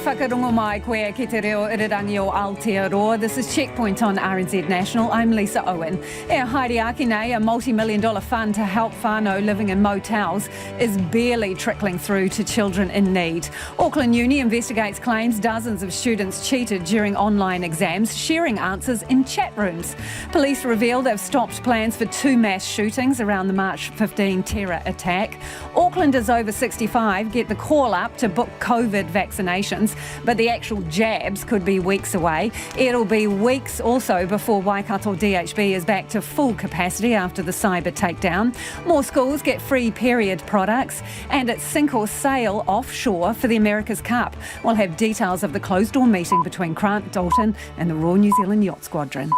whakarongo mai koe ki te reo irirangi o Aotearoa. This is Checkpoint on RNZ National. I'm Lisa Owen. E haere aki nei, a multi-million-dollar fund to help whānau living in motels is barely trickling through to children in need. Auckland Uni investigates claims dozens of students cheated during online exams, sharing answers in chat rooms. Police reveal they've stopped plans for 2 mass shootings around the March 15 terror attack. Aucklanders over 65 get the call up to book COVID vaccinations, but the actual jabs could be weeks away. It'll be weeks also before Waikato DHB is back to full capacity after the cyber takedown. More schools get free period products, and it's sink or sail offshore for the America's Cup. We'll have details of the closed-door meeting between Grant Dalton and the Royal New Zealand Yacht Squadron.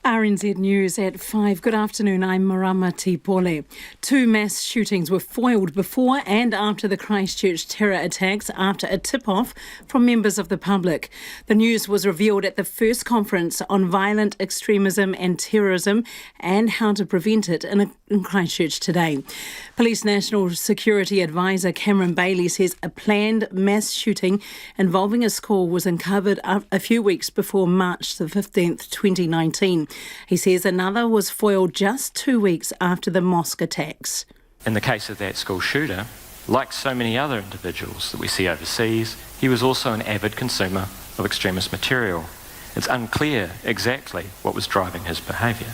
RNZ News at 5. Good afternoon, I'm Marama Tipole. 2 mass shootings were foiled before and after the Christchurch terror attacks after a tip-off from members of the public. The news was revealed at the first conference on violent extremism and terrorism and how to prevent it in Christchurch today. Police National Security Advisor Cameron Bailey says a planned mass shooting involving a school was uncovered a few weeks before March the 15th, 2019. He says another was foiled just 2 weeks after the mosque attacks. In the case of that school shooter, like so many other individuals that we see overseas, he was also an avid consumer of extremist material. It's unclear exactly what was driving his behaviour.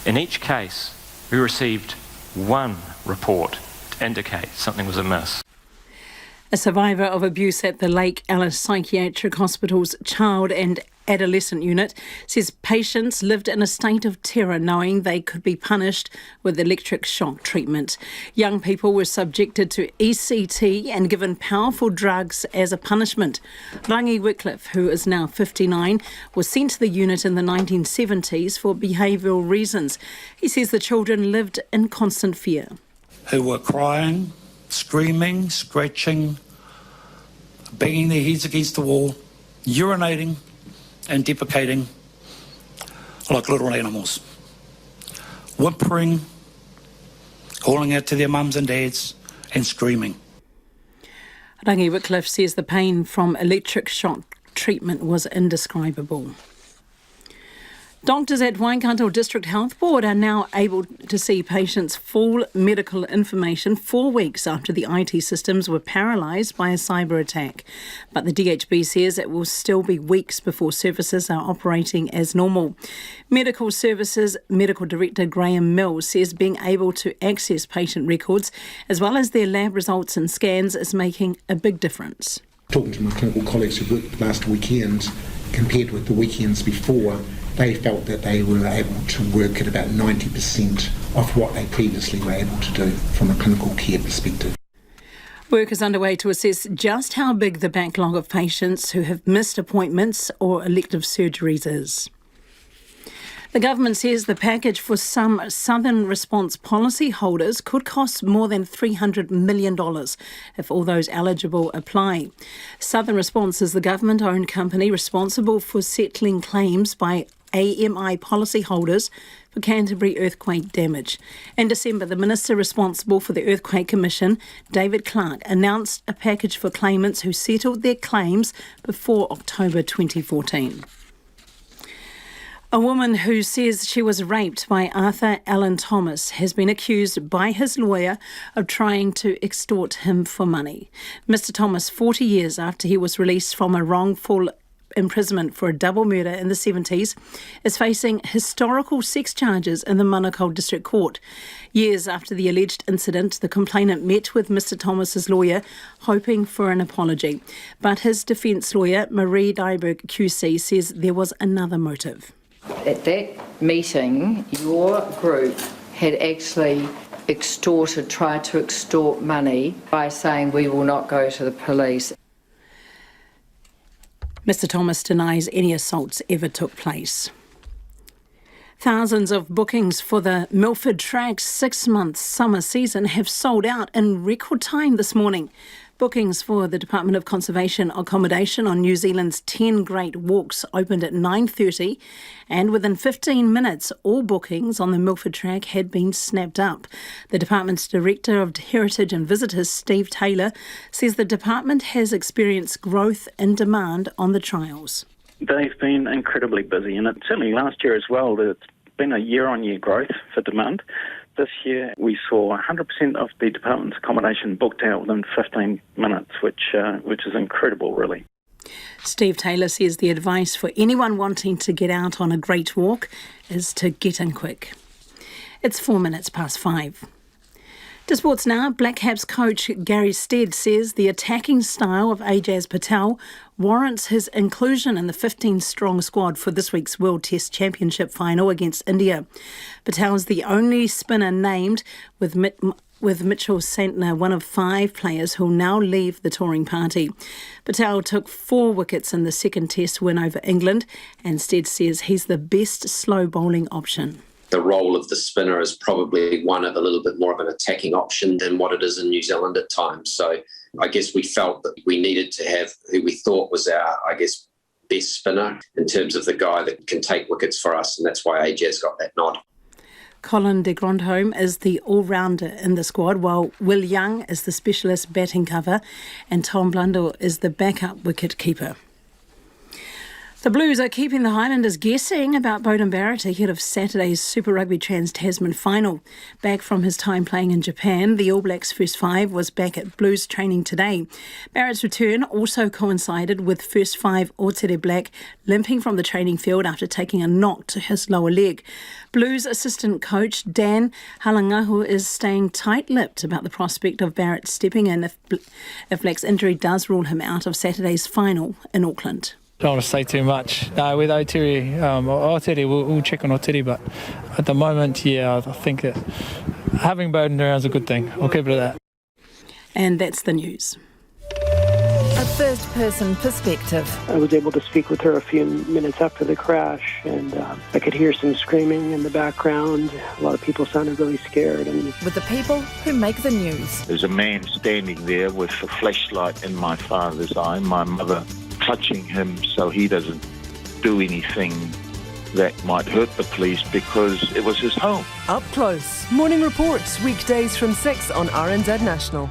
In each case, we received one report to indicate something was amiss. A survivor of abuse at the Lake Alice Psychiatric Hospital's Child and Adolescent Unit says patients lived in a state of terror knowing they could be punished with electric shock treatment. Young people were subjected to ECT and given powerful drugs as a punishment. Rangi Wycliffe, who is now 59, was sent to the unit in the 1970s for behavioural reasons. He says the children lived in constant fear. Who were crying, screaming, scratching, banging their heads against the wall, urinating and defecating like little animals, whimpering, calling out to their mums and dads and screaming. Rangi Wycliffe says the pain from electric shock treatment was indescribable. Doctors at Waikato District Health Board are now able to see patients' full medical information 4 weeks after the IT systems were paralysed by a cyber attack. But the DHB says it will still be weeks before services are operating as normal. Medical Services Medical Director Graham Mills says being able to access patient records as well as their lab results and scans is making a big difference. Talking to my clinical colleagues who worked last weekend, compared with the weekends before, they felt that they were able to work at about 90% of what they previously were able to do from a clinical care perspective. Work is underway to assess just how big the backlog of patients who have missed appointments or elective surgeries is. The government says the package for some Southern Response policy holders could cost more than $300 million if all those eligible apply. Southern Response is the government-owned company responsible for settling claims by AMI policyholders for Canterbury earthquake damage. In December, the minister responsible for the Earthquake Commission, David Clark, announced a package for claimants who settled their claims before October 2014. A woman who says she was raped by Arthur Allan Thomas has been accused by his lawyer of trying to extort him for money. Mr Thomas, 40 years after he was released from a wrongful imprisonment for a double murder in the 70s, is facing historical sex charges in the Manukau District Court. Years after the alleged incident, the complainant met with Mr Thomas's lawyer, hoping for an apology. But his defence lawyer, Marie Dyberg QC, says there was another motive. At that meeting, your group had actually tried to extort money by saying we will not go to the police. Mr Thomas denies any assaults ever took place. Thousands of bookings for the Milford Track's 6-month summer season have sold out in record time this morning. Bookings for the Department of Conservation accommodation on New Zealand's 10 Great Walks opened at 9:30, and within 15 minutes, all bookings on the Milford track had been snapped up. The department's Director of Heritage and Visitors, Steve Taylor, says the department has experienced growth in demand on the trials. They've been incredibly busy, and certainly last year as well, there's been a year-on-year growth for demand. This year we saw 100% of the department's accommodation booked out within 15 minutes, which is incredible, really. Steve Taylor says the advice for anyone wanting to get out on a great walk is to get in quick. It's 5:04. To sports now, Black Caps coach Gary Stead says the attacking style of Ajaz Patel warrants his inclusion in the 15-strong squad for this week's World Test Championship final against India. Patel's the only spinner named, with Mitchell Santner one of 5 players who'll now leave the touring party. Patel took 4 wickets in the second Test win over England, and Stead says he's the best slow bowling option. The role of the spinner is probably one of a little bit more of an attacking option than what it is in New Zealand at times. So I guess we felt that we needed to have who we thought was our, best spinner in terms of the guy that can take wickets for us, and that's why Ajaz got that nod. Colin de Grandhomme is the all-rounder in the squad, while Will Young is the specialist batting cover and Tom Blundell is the backup wicket keeper. The Blues are keeping the Highlanders guessing about Beauden Barrett ahead of Saturday's Super Rugby Trans-Tasman final. Back from his time playing in Japan, the All Blacks' first 5 was back at Blues training today. Barrett's return also coincided with first 5 Aotere Black limping from the training field after taking a knock to his lower leg. Blues assistant coach Dan Halangahu is staying tight-lipped about the prospect of Barrett stepping in if Black's injury does rule him out of Saturday's final in Auckland. Don't want to say too much. With Aotere, we'll check on Aotere, but at the moment, I think that having Beauden around is a good thing. I'll keep it at that. And that's the news. A first-person perspective. I was able to speak with her a few minutes after the crash, and I could hear some screaming in the background. A lot of people sounded really scared. With the people who make the news. There's a man standing there with a flashlight in my father's eye, my mother clutching him so he doesn't do anything that might hurt the police because it was his home. Up close. Morning reports, weekdays from 6 on RNZ National.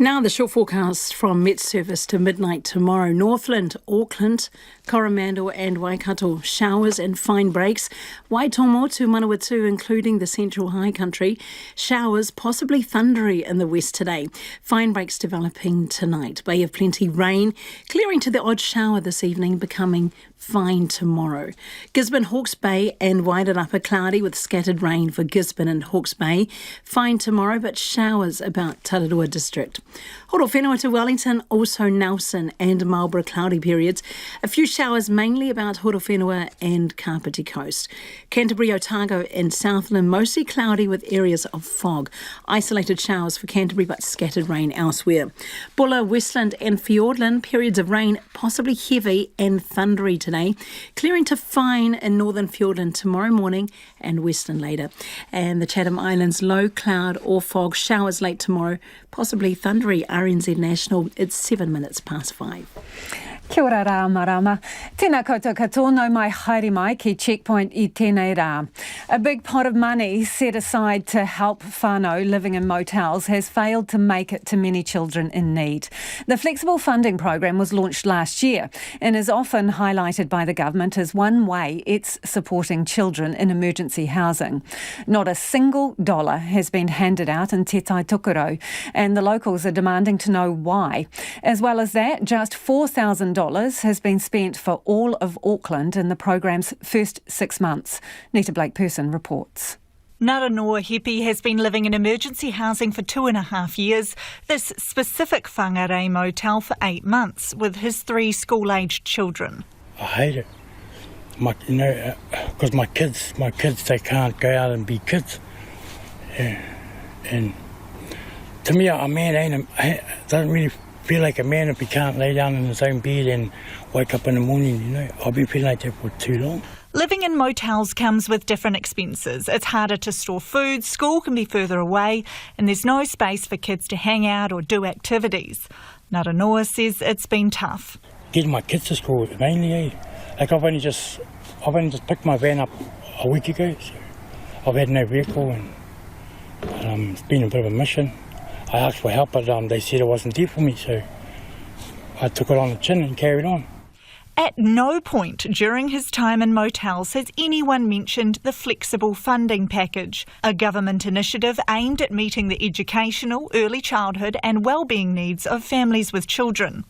Now the short forecast from Met Service to midnight tomorrow. Northland, Auckland, Coromandel and Waikato, showers and fine breaks. Waitomo to Manawatu, including the central high country, showers, possibly thundery in the west today. Fine breaks developing tonight. Bay of Plenty rain, clearing to the odd shower this evening, becoming fine tomorrow. Gisborne, Hawke's Bay and Wairarapa cloudy with scattered rain for Gisborne and Hawke's Bay. Fine tomorrow, but showers about Tararua district. Horowhenua to Wellington, also Nelson and Marlborough cloudy periods. A few showers mainly about Horowhenua and Kapiti Coast. Canterbury, Otago and Southland mostly cloudy with areas of fog. Isolated showers for Canterbury but scattered rain elsewhere. Bulla, Westland and Fiordland periods of rain, possibly heavy and thundery today. Clearing to fine in northern Fiordland tomorrow morning and Westland later. And the Chatham Islands, low cloud or fog, showers late tomorrow, possibly thundery. RNZ National, it's 7 minutes past 5. Kia ora rā marama. Tēnā koutou katoa no mai haere mai ki Checkpoint I tēnei rā. A big pot of money set aside to help whānau living in motels has failed to make it to many children in need. The flexible funding program was launched last year and is often highlighted by the government as one way it's supporting children in emergency housing. Not a single dollar has been handed out in Te Tai Tukaro, and the locals are demanding to know why. As well as that, just $4,000 has been spent for all of Auckland in the program's first 6 months. Nita Blake-Person reports. Naranoa Hepi has been living in emergency housing for 2.5 years, this specific whangarei motel for 8 months, with his 3 school-aged children. I hate it. Because my kids, they can't go out and be kids. Yeah. And to me, a man doesn't really feel like a man if he can't lay down in his own bed and wake up in the morning, I've been feeling like that for too long. Living in motels comes with different expenses. It's harder to store food, school can be further away, and there's no space for kids to hang out or do activities. Naranoa says it's been tough. Getting my kids to school mainly, eh? Like I've only just picked my van up a week ago, so I've had no vehicle and it's been a bit of a mission. I asked for help, but they said it wasn't there for me, so I took it on the chin and carried on. At no point during his time in motels has anyone mentioned the flexible funding package, a government initiative aimed at meeting the educational, early childhood and wellbeing needs of families with children.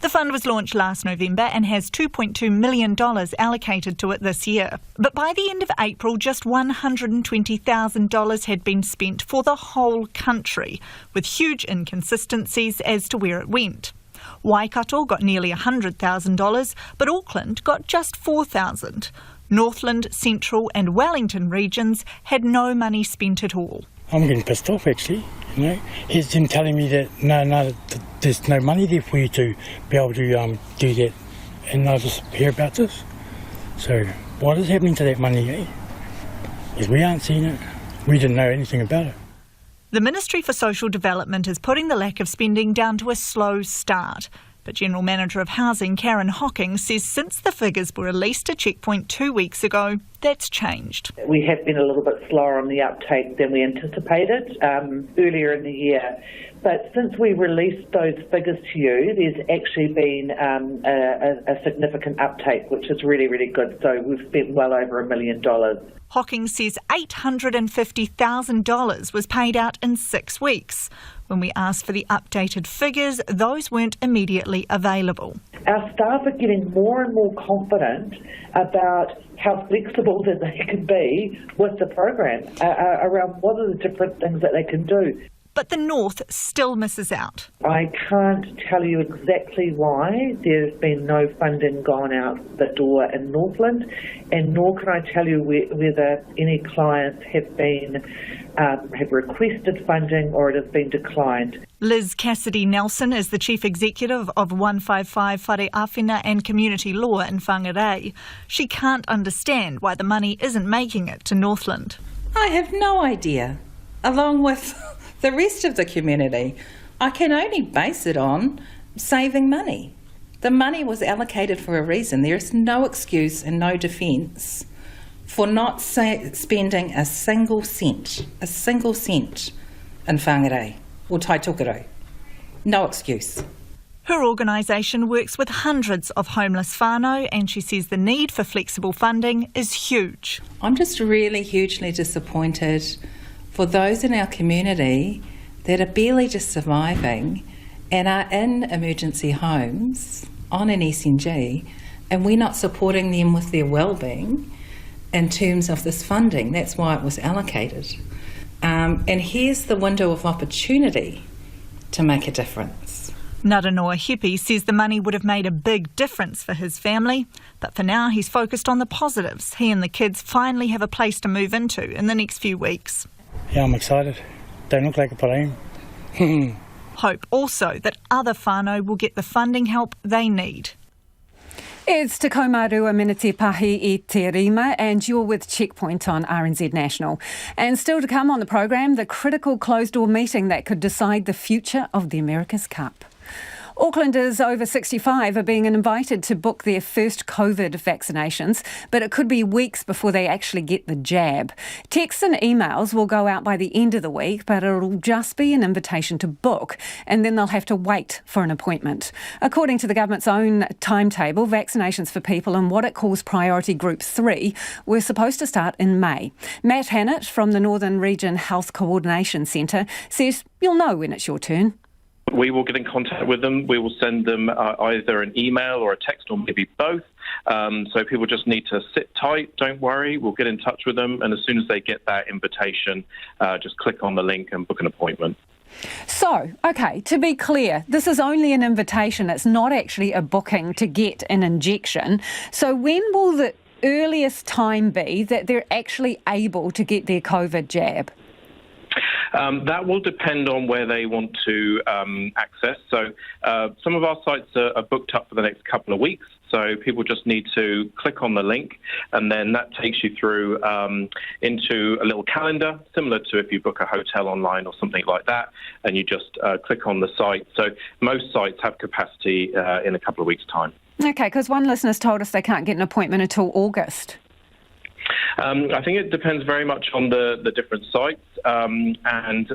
The fund was launched last November and has $2.2 million allocated to it this year. But by the end of April, just $120,000 had been spent for the whole country, with huge inconsistencies as to where it went. Waikato got nearly $100,000, but Auckland got just $4,000. Northland, Central and Wellington regions had no money spent at all. I'm getting pissed off, actually. You know, he's been telling me that no, there's no money there for you to be able to do that, and I just hear about this. So what is happening to that money, eh? Because we aren't seeing it. We didn't know anything about it. The Ministry for Social Development is putting the lack of spending down to a slow start. But General Manager of Housing Karen Hocking says since the figures were released to Checkpoint 2 weeks ago, that's changed. We have been a little bit slower on the uptake than we anticipated earlier in the year. But since we released those figures to you, there's actually been a significant uptake, which is really, really good. So we've spent well over $1 million. Hocking says $850,000 was paid out in 6 weeks. When we asked for the updated figures, those weren't immediately available. Our staff are getting more and more confident about how flexible that they can be with the program around what are the different things that they can do. But the North still misses out. I can't tell you exactly why there's been no funding gone out the door in Northland, and nor can I tell you whether any clients have requested funding or it has been declined. Liz Cassidy-Nelson is the Chief Executive of 155 Whare Awhina and Community Law in Whangarei. She can't understand why the money isn't making it to Northland. I have no idea. Along with the rest of the community, I can only base it on saving money. The money was allocated for a reason. There is no excuse and no defence for not spending a single cent in Whangarei or Taitokoro. No excuse. Her organisation works with hundreds of homeless whānau, and she says the need for flexible funding is huge. I'm just really hugely disappointed for those in our community that are barely just surviving and are in emergency homes on an SNG, and we're not supporting them with their wellbeing in terms of this funding. That's why it was allocated. And here's the window of opportunity to make a difference. Naranoa Hepi says the money would have made a big difference for his family, but for now he's focused on the positives. He and the kids finally have a place to move into in the next few weeks. Yeah, I'm excited. Don't look like a problem. Hope also that other whānau will get the funding help they need. It's Te Kaumarua Minite Pahi I Te Rima, and you're with Checkpoint on RNZ National. And still to come on the program, the critical closed-door meeting that could decide the future of the America's Cup. Aucklanders over 65 are being invited to book their first COVID vaccinations, but it could be weeks before they actually get the jab. Texts and emails will go out by the end of the week, but it'll just be an invitation to book, and then they'll have to wait for an appointment. According to the government's own timetable, vaccinations for people in what it calls Priority Group 3 were supposed to start in May. Matt Hannett from the Northern Region Health Coordination Centre says you'll know when it's your turn. We will get in contact with them. We will send them either an email or a text or maybe both. So people just need to sit tight. Don't worry. We'll get in touch with them. And as soon as they get that invitation, just click on the link and book an appointment. So, OK, to be clear, this is only an invitation. It's not actually a booking to get an injection. So when will the earliest time be that they're actually able to get their COVID jab? That will depend on where they want to access. So some of our sites are booked up for the next couple of weeks. So people just need to click on the link, and then that takes you through into a little calendar, similar to if you book a hotel online or something like that, and you just click on the site. So most sites have capacity in a couple of weeks' time. Okay, because one listener's told us they can't get an appointment until August. I think it depends very much on the different sites, and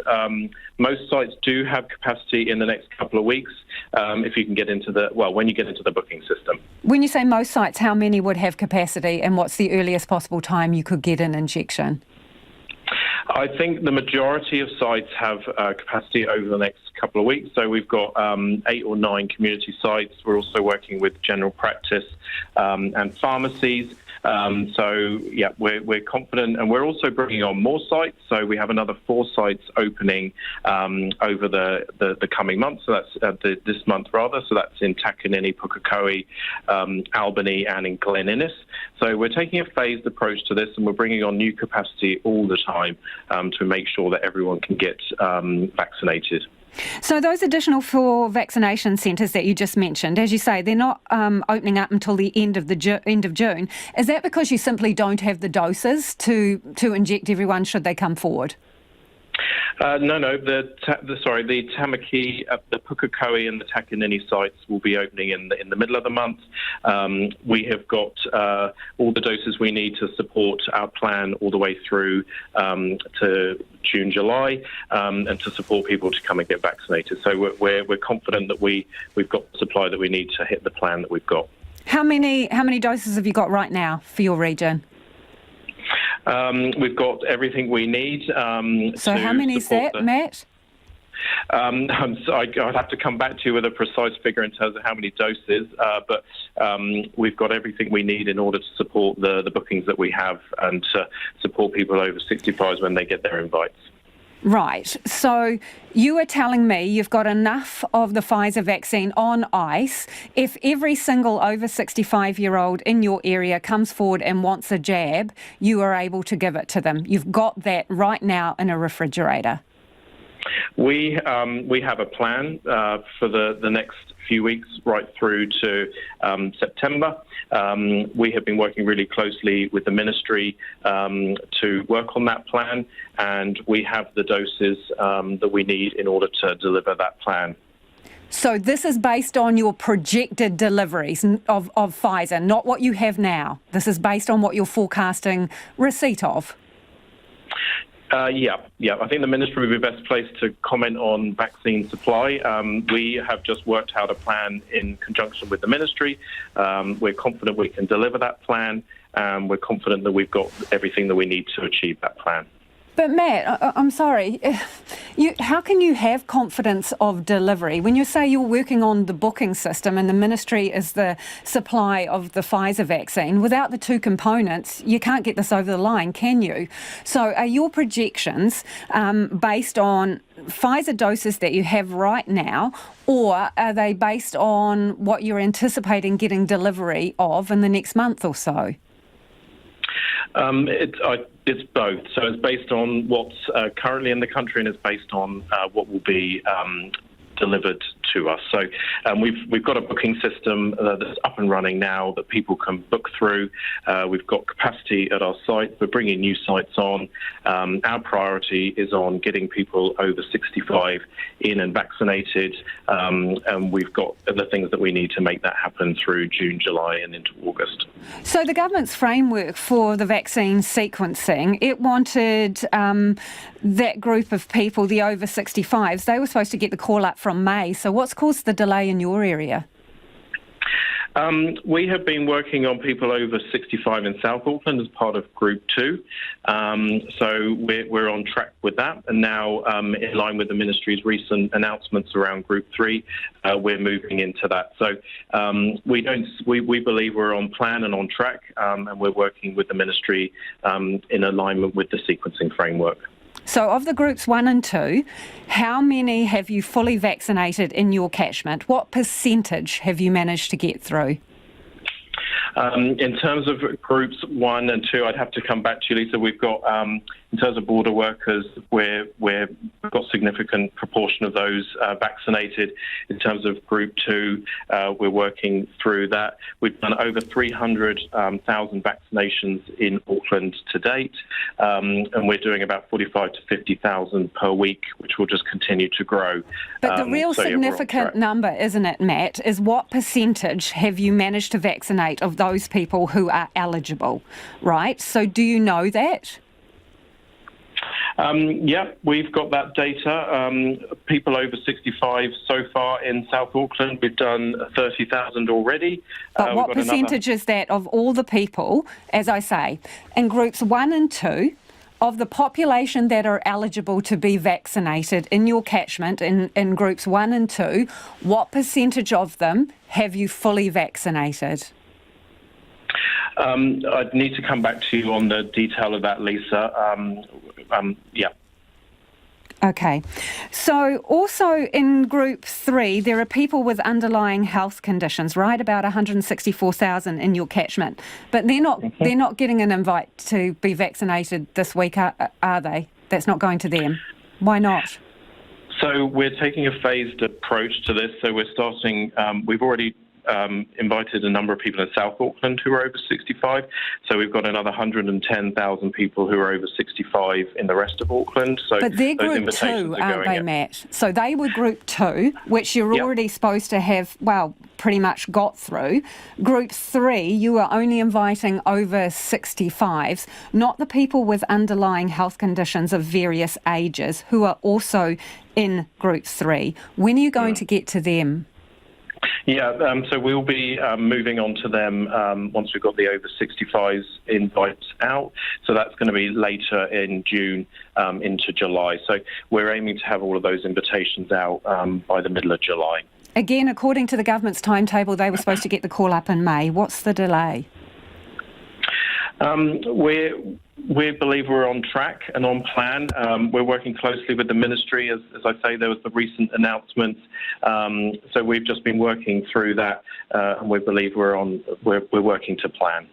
most sites do have capacity in the next couple of weeks if you can get into when you get into the booking system. When you say most sites, how many would have capacity, and what's the earliest possible time you could get an injection? I think the majority of sites have capacity over the next couple of weeks. So we've got 8 or 9 community sites. We're also working with general practice and pharmacies. We're confident, and we're also bringing on more sites. So we have another 4 sites opening over the coming months. So that's this month rather. So that's in Takanini, Pukekohe, Albany, and in Glen Innes. So we're taking a phased approach to this, and we're bringing on new capacity all the time to make sure that everyone can get vaccinated. So those additional 4 vaccination centres that you just mentioned, as you say, they're not opening up until the end of June. Is that because you simply don't have the doses to inject everyone should they come forward? No. The Tamaki, the Pukekohe and the Takanini sites will be opening in the middle of the month. We have got all the doses we need to support our plan all the way through to June, July, and to support people to come and get vaccinated. So we're confident that we've got the supply that we need to hit the plan that we've got. How many doses have you got right now for your region? We've got everything we need. So how many is that, Matt? I'd have to come back to you with a precise figure in terms of how many doses, but we've got everything we need in order to support the bookings that we have and to support people over 65 when they get their invites. Right. So you are telling me you've got enough of the Pfizer vaccine on ice. If every single over 65-year-old in your area comes forward and wants a jab, you are able to give it to them. You've got that right now in a refrigerator. We have a plan for the next few weeks right through to September. We have been working really closely with the ministry to work on that plan, and we have the doses that we need in order to deliver that plan. So this is based on your projected deliveries of Pfizer, not what you have now. This is based on what you're forecasting receipt of. Yeah. I think the ministry would be best placed to comment on vaccine supply. We have just worked out a plan in conjunction with the ministry. We're confident we can deliver that plan, and we're confident that we've got everything that we need to achieve that plan. But Matt, I'm sorry, how can you have confidence of delivery when you say you're working on the booking system and the ministry is the supply of the Pfizer vaccine? Without the 2 components, you can't get this over the line, can you? So are your projections based on Pfizer doses that you have right now, or are they based on what you're anticipating getting delivery of in the next month or so? It's both. So it's based on what's currently in the country, and it's based on what will be delivered to us. So we've got a booking system that's up and running now that people can book through. We've got capacity at our site. We're bringing new sites on. Our priority is on getting people over 65 in and vaccinated, and we've got the things that we need to make that happen through June, July and into August. So the government's framework for the vaccine sequencing, it wanted that group of people, the over 65s, they were supposed to get the call up from May. So what's caused the delay in your area? We have been working on people over 65 in South Auckland as part of Group 2. So we're on track with that. And now, in line with the ministry's recent announcements around Group 3, we're moving into that. So we believe we're on plan and on track, and we're working with the ministry in alignment with the sequencing framework. So of the groups 1 and 2, how many have you fully vaccinated in your catchment? What percentage have you managed to get through? In terms of groups 1 and 2, I'd have to come back to you, Lisa. We've got, in terms of border workers, we've got significant proportion of those vaccinated. In terms of group 2, we're working through that. We've done over 300,000 vaccinations in Auckland to date, and we're doing about 45 to 50,000 per week, which will just continue to grow. But the real significant number, isn't it, Matt, is what percentage have you managed to vaccinate of those people who are eligible, right? So do you know that? Yeah, we've got that data. People over 65 so far in South Auckland. We've done 30,000 already. But what percentage is that of all the people, as I say, in groups 1 and 2, of the population that are eligible to be vaccinated in your catchment in groups 1 and 2, what percentage of them have you fully vaccinated? I'd need to come back to you on the detail of that, Lisa. Yeah. Okay. So also in group 3, there are people with underlying health conditions, right? About 164,000 in your catchment. But they're not getting an invite to be vaccinated this week, are they? That's not going to them. Why not? So we're taking a phased approach to this. So we're starting, we've already invited a number of people in South Auckland who are over 65. So we've got another 110,000 people who are over 65 in the rest of Auckland. So but they're group 2, aren't they, Matt? So they were group 2, which you're already supposed to have, well, pretty much got through. Group 3, you are only inviting over 65s, not the people with underlying health conditions of various ages who are also in group 3. When are you going to get to them? Yeah, so we'll be moving on to them once we've got the over 65s invites out. So that's going to be later in June into July. So we're aiming to have all of those invitations out by the middle of July. Again, according to the government's timetable, they were supposed to get the call up in May. What's the delay? We believe we're on track and on plan. We're working closely with the ministry. As I say, there was the recent announcement. So we've just been working through that, and we believe we're working to plan.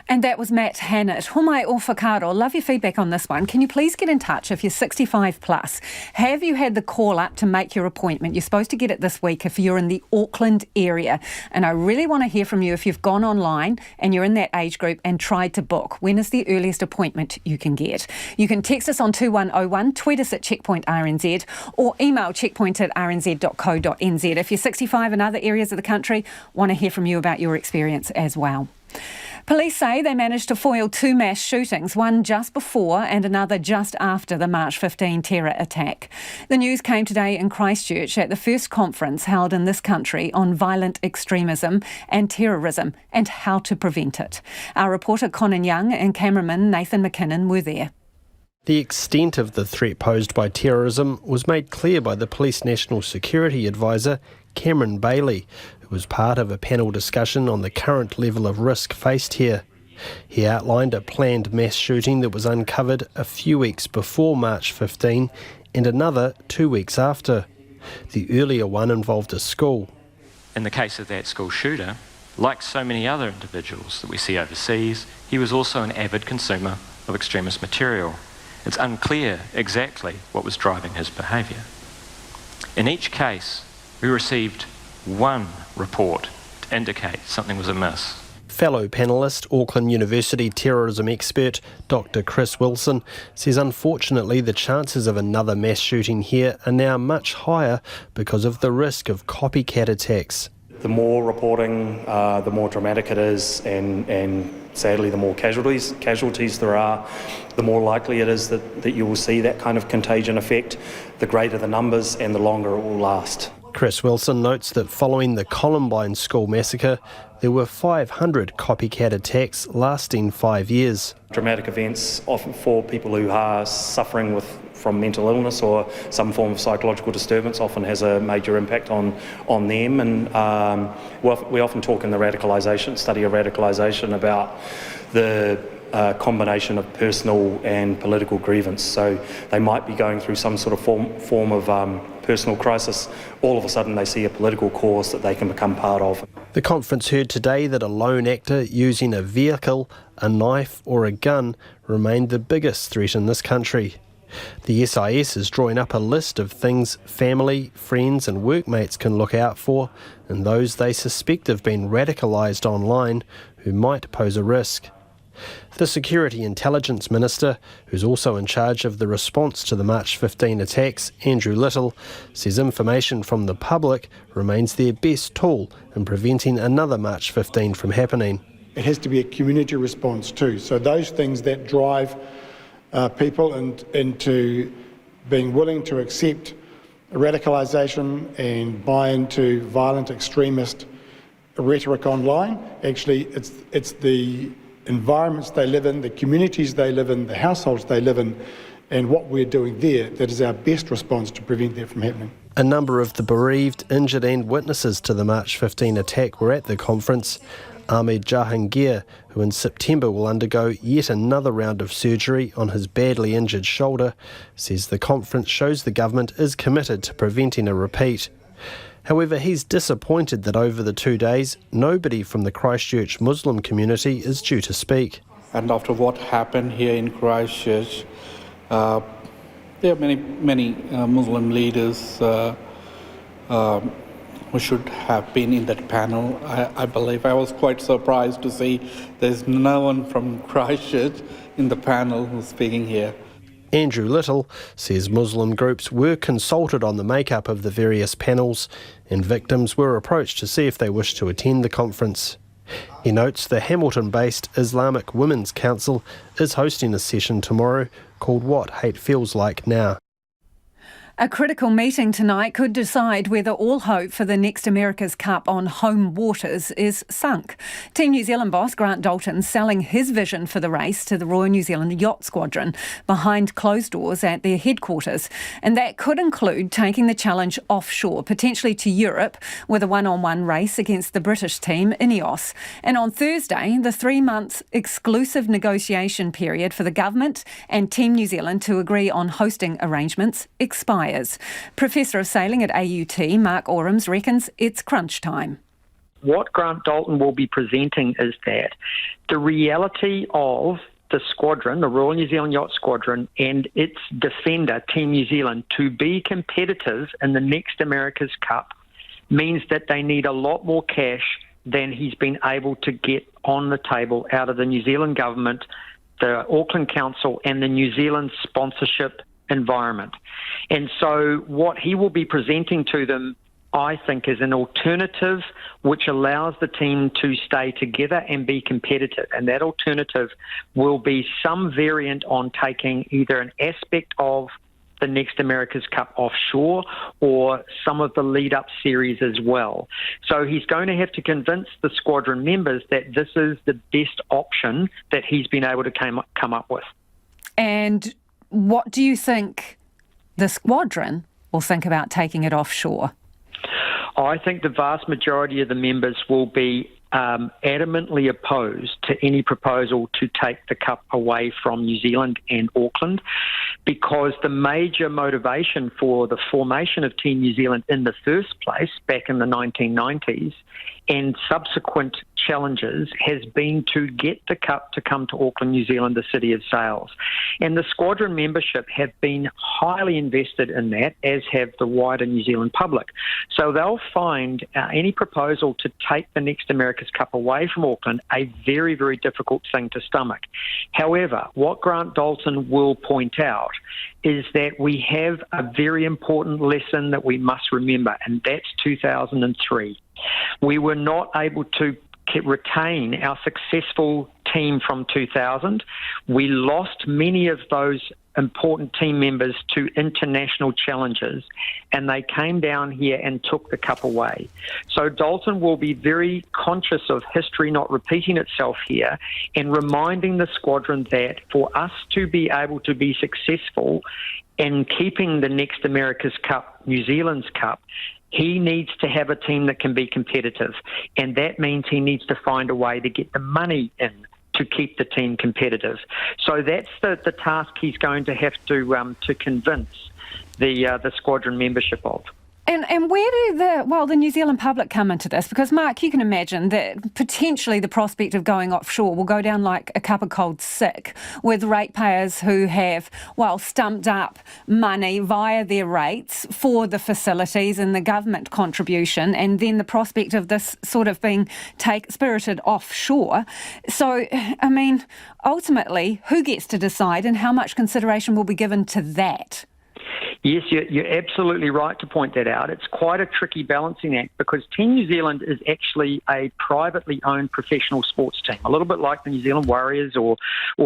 And that was Matt Hannett. Homai o whakaaro. Love your feedback on this one. Can you please get in touch if you're 65 plus? Have you had the call up to make your appointment? You're supposed to get it this week if you're in the Auckland area. And I really want to hear from you if you've gone online and you're in that age group and tried to book. When is the earliest appointment you can get? You can text us on 2101, tweet us at checkpointrnz, or email checkpoint@rnz.co.nz. If you're 65 in other areas of the country, want to hear from you about your experience as well. Police say they managed to foil 2 mass shootings, one just before and another just after the March 15 terror attack. The news came today in Christchurch at the first conference held in this country on violent extremism and terrorism and how to prevent it. Our reporter Conan Young and cameraman Nathan McKinnon were there. The extent of the threat posed by terrorism was made clear by the Police National Security Advisor, Cameron Bailey, who was part of a panel discussion on the current level of risk faced here. He outlined a planned mass shooting that was uncovered a few weeks before March 15 and another 2 weeks after. The earlier one involved a school. In the case of that school shooter, like so many other individuals that we see overseas, he was also an avid consumer of extremist material. It's unclear exactly what was driving his behaviour. In each case, we received one report to indicate something was amiss. Fellow panellist, Auckland University terrorism expert Dr. Chris Wilson says unfortunately the chances of another mass shooting here are now much higher because of the risk of copycat attacks. The more reporting, the more dramatic it is, and sadly the more casualties there are, the more likely it is that you will see that kind of contagion effect. The greater the numbers and the longer it will last. Chris Wilson notes that following the Columbine school massacre, there were 500 copycat attacks lasting 5 years. Dramatic events, often for people who are suffering from mental illness or some form of psychological disturbance, often has a major impact on them. And we often talk in the study of radicalisation about the combination of personal and political grievance. So they might be going through some sort of form of personal crisis, all of a sudden they see a political cause that they can become part of. The conference heard today that a lone actor using a vehicle, a knife or a gun remained the biggest threat in this country. The SIS is drawing up a list of things family, friends and workmates can look out for, and those they suspect have been radicalised online who might pose a risk. The Security Intelligence Minister, who's also in charge of the response to the March 15 attacks, Andrew Little, says information from the public remains their best tool in preventing another March 15 from happening. It has to be a community response too, so those things that drive people into being willing to accept radicalisation and buy into violent extremist rhetoric online. Actually, it's the environments they live in, the communities they live in, the households they live in, and what we're doing there that is our best response to prevent that from happening. A number of the bereaved, injured and witnesses to the March 15 attack were at the conference. Ahmed Jahangir, who in September will undergo yet another round of surgery on his badly injured shoulder, says the conference shows the government is committed to preventing a repeat. However, he's disappointed that over the 2 days, nobody from the Christchurch Muslim community is due to speak. And after what happened here in Christchurch, there are many Muslim leaders who should have been in that panel. I believe I was quite surprised to see there's no one from Christchurch in the panel who's speaking here. Andrew Little says Muslim groups were consulted on the makeup of the various panels and victims were approached to see if they wished to attend the conference. He notes the Hamilton-based Islamic Women's Council is hosting a session tomorrow called What Hate Feels Like Now. A critical meeting tonight could decide whether all hope for the next America's Cup on home waters is sunk. Team New Zealand boss Grant Dalton selling his vision for the race to the Royal New Zealand Yacht Squadron behind closed doors at their headquarters. And that could include taking the challenge offshore, potentially to Europe, with a one-on-one race against the British team, Ineos. And on Thursday, the 3-month exclusive negotiation period for the government and Team New Zealand to agree on hosting arrangements expires. Professor of Sailing at AUT, Mark Orams, reckons it's crunch time. What Grant Dalton will be presenting is that the reality of the squadron, the Royal New Zealand Yacht Squadron, and its defender, Team New Zealand, to be competitive in the next America's Cup means that they need a lot more cash than he's been able to get on the table out of the New Zealand government, the Auckland Council, and the New Zealand sponsorship environment. And so what he will be presenting to them, I think, is an alternative which allows the team to stay together and be competitive. And that alternative will be some variant on taking either an aspect of the next America's Cup offshore or some of the lead-up series as well. So he's going to have to convince the squadron members that this is the best option that he's been able to come up with. And what do you think the squadron will think about taking it offshore? I think the vast majority of the members will be adamantly opposed to any proposal to take the Cup away from New Zealand and Auckland, because the major motivation for the formation of Team New Zealand in the first place back in the 1990s and subsequent challenges has been to get the Cup to come to Auckland, New Zealand, the city of sails. And the squadron membership have been highly invested in that, as have the wider New Zealand public. So they'll find any proposal to take the next America's Cup away from Auckland a very, very difficult thing to stomach. However, what Grant Dalton will point out is that we have a very important lesson that we must remember, and that's 2003. We were not able to retain our successful team from 2000. We lost many of those important team members to international challenges, and they came down here and took the Cup away. So Dalton will be very conscious of history not repeating itself here and reminding the squadron that for us to be able to be successful in keeping the next America's Cup, New Zealand's Cup, he needs to have a team that can be competitive, and that means he needs to find a way to get the money in to keep the team competitive. So that's the task he's going to have to convince the squadron membership of. And where do the New Zealand public come into this? Because, Mark, you can imagine that potentially the prospect of going offshore will go down like a cup of cold sick with ratepayers who have, stumped up money via their rates for the facilities and the government contribution, and then the prospect of this sort of being spirited offshore. So, I mean, ultimately, who gets to decide and how much consideration will be given to that? Yes, you're absolutely right to point that out. It's quite a tricky balancing act because Team New Zealand is actually a privately owned professional sports team, a little bit like the New Zealand Warriors or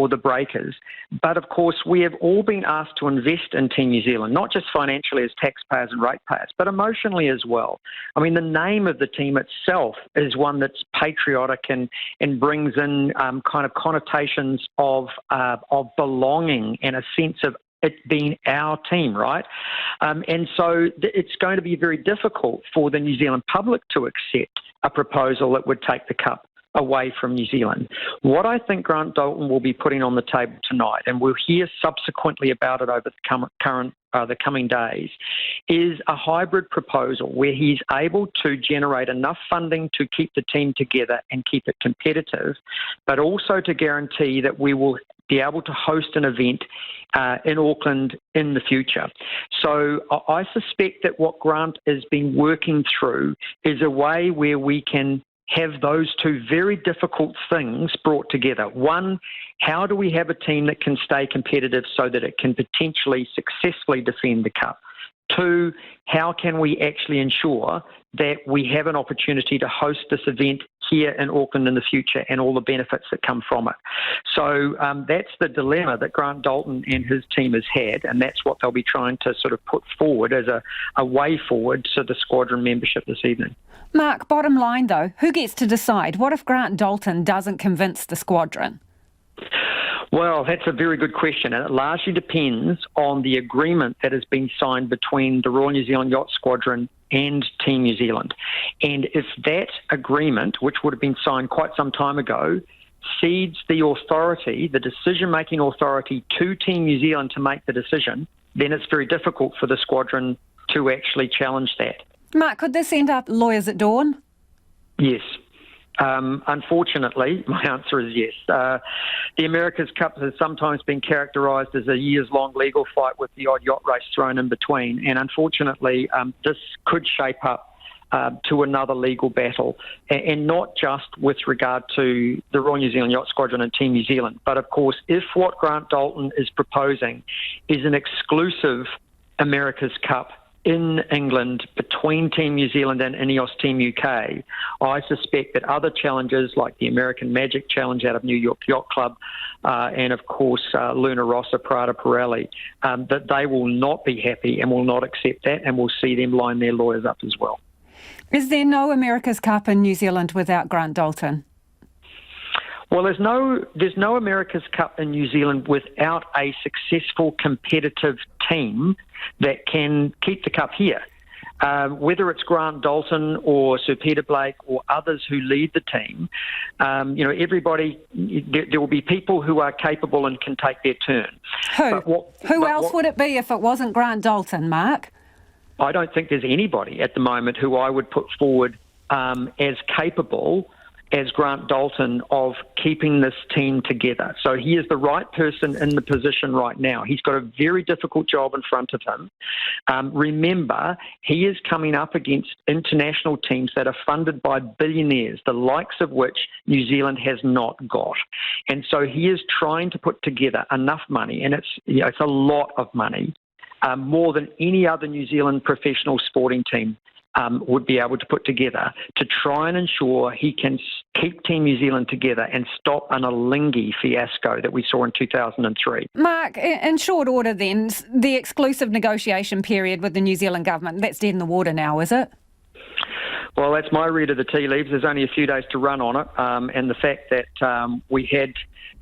the Breakers. But of course, we have all been asked to invest in Team New Zealand, not just financially as taxpayers and ratepayers, but emotionally as well. I mean, the name of the team itself is one that's patriotic and brings in kind of connotations of belonging and a sense of it being our team, right? And so it's going to be very difficult for the New Zealand public to accept a proposal that would take the cup away from New Zealand. What I think Grant Dalton will be putting on the table tonight, and we'll hear subsequently about it over the coming days, is a hybrid proposal where he's able to generate enough funding to keep the team together and keep it competitive, but also to guarantee that we will be able to host an event in Auckland in the future. So I suspect that what Grant has been working through is a way where we can have those two very difficult things brought together. One, how do we have a team that can stay competitive so that it can potentially successfully defend the cup? Two, how can we actually ensure that we have an opportunity to host this event here in Auckland in the future and all the benefits that come from it? So that's the dilemma that Grant Dalton and his team has had, and that's what they'll be trying to sort of put forward as a way forward to the squadron membership this evening. Mark, bottom line though, who gets to decide? What if Grant Dalton doesn't convince the squadron? Well, that's a very good question, and it largely depends on the agreement that has been signed between the Royal New Zealand Yacht Squadron and Team New Zealand. And if that agreement, which would have been signed quite some time ago, cedes the authority, the decision-making authority to Team New Zealand to make the decision, then it's very difficult for the squadron to actually challenge that. Mark, could this end up lawyers at dawn? Yes. Unfortunately, my answer is yes. The America's Cup has sometimes been characterised as a years-long legal fight with the odd yacht race thrown in between, and unfortunately, this could shape up to another legal battle, and not just with regard to the Royal New Zealand Yacht Squadron and Team New Zealand, but of course, if what Grant Dalton is proposing is an exclusive America's Cup in England between Team New Zealand and INEOS Team UK, I suspect that other challenges like the American Magic Challenge out of New York Yacht Club and, of course, Luna Rossa, Prada Pirelli, that they will not be happy and will not accept that, and will see them line their lawyers up as well. Is there no America's Cup in New Zealand without Grant Dalton? Well, there's no America's Cup in New Zealand without a successful competitive team that can keep the cup here. Whether it's Grant Dalton or Sir Peter Blake or others who lead the team, everybody, there will be people who are capable and can take their turn. Who else would it be if it wasn't Grant Dalton, Mark? I don't think there's anybody at the moment who I would put forward as capable as Grant Dalton of keeping this team together. So he is the right person in the position right now. He's got a very difficult job in front of him. Remember, he is coming up against international teams that are funded by billionaires, the likes of which New Zealand has not got. And so he is trying to put together enough money, and it's a lot of money, more than any other New Zealand professional sporting team would be able to put together, to try and ensure he can keep Team New Zealand together and stop an Alinghi fiasco that we saw in 2003. Mark, in short order then, the exclusive negotiation period with the New Zealand government, that's dead in the water now, is it? Well, that's my read of the tea leaves. There's only a few days to run on it, and the fact that we had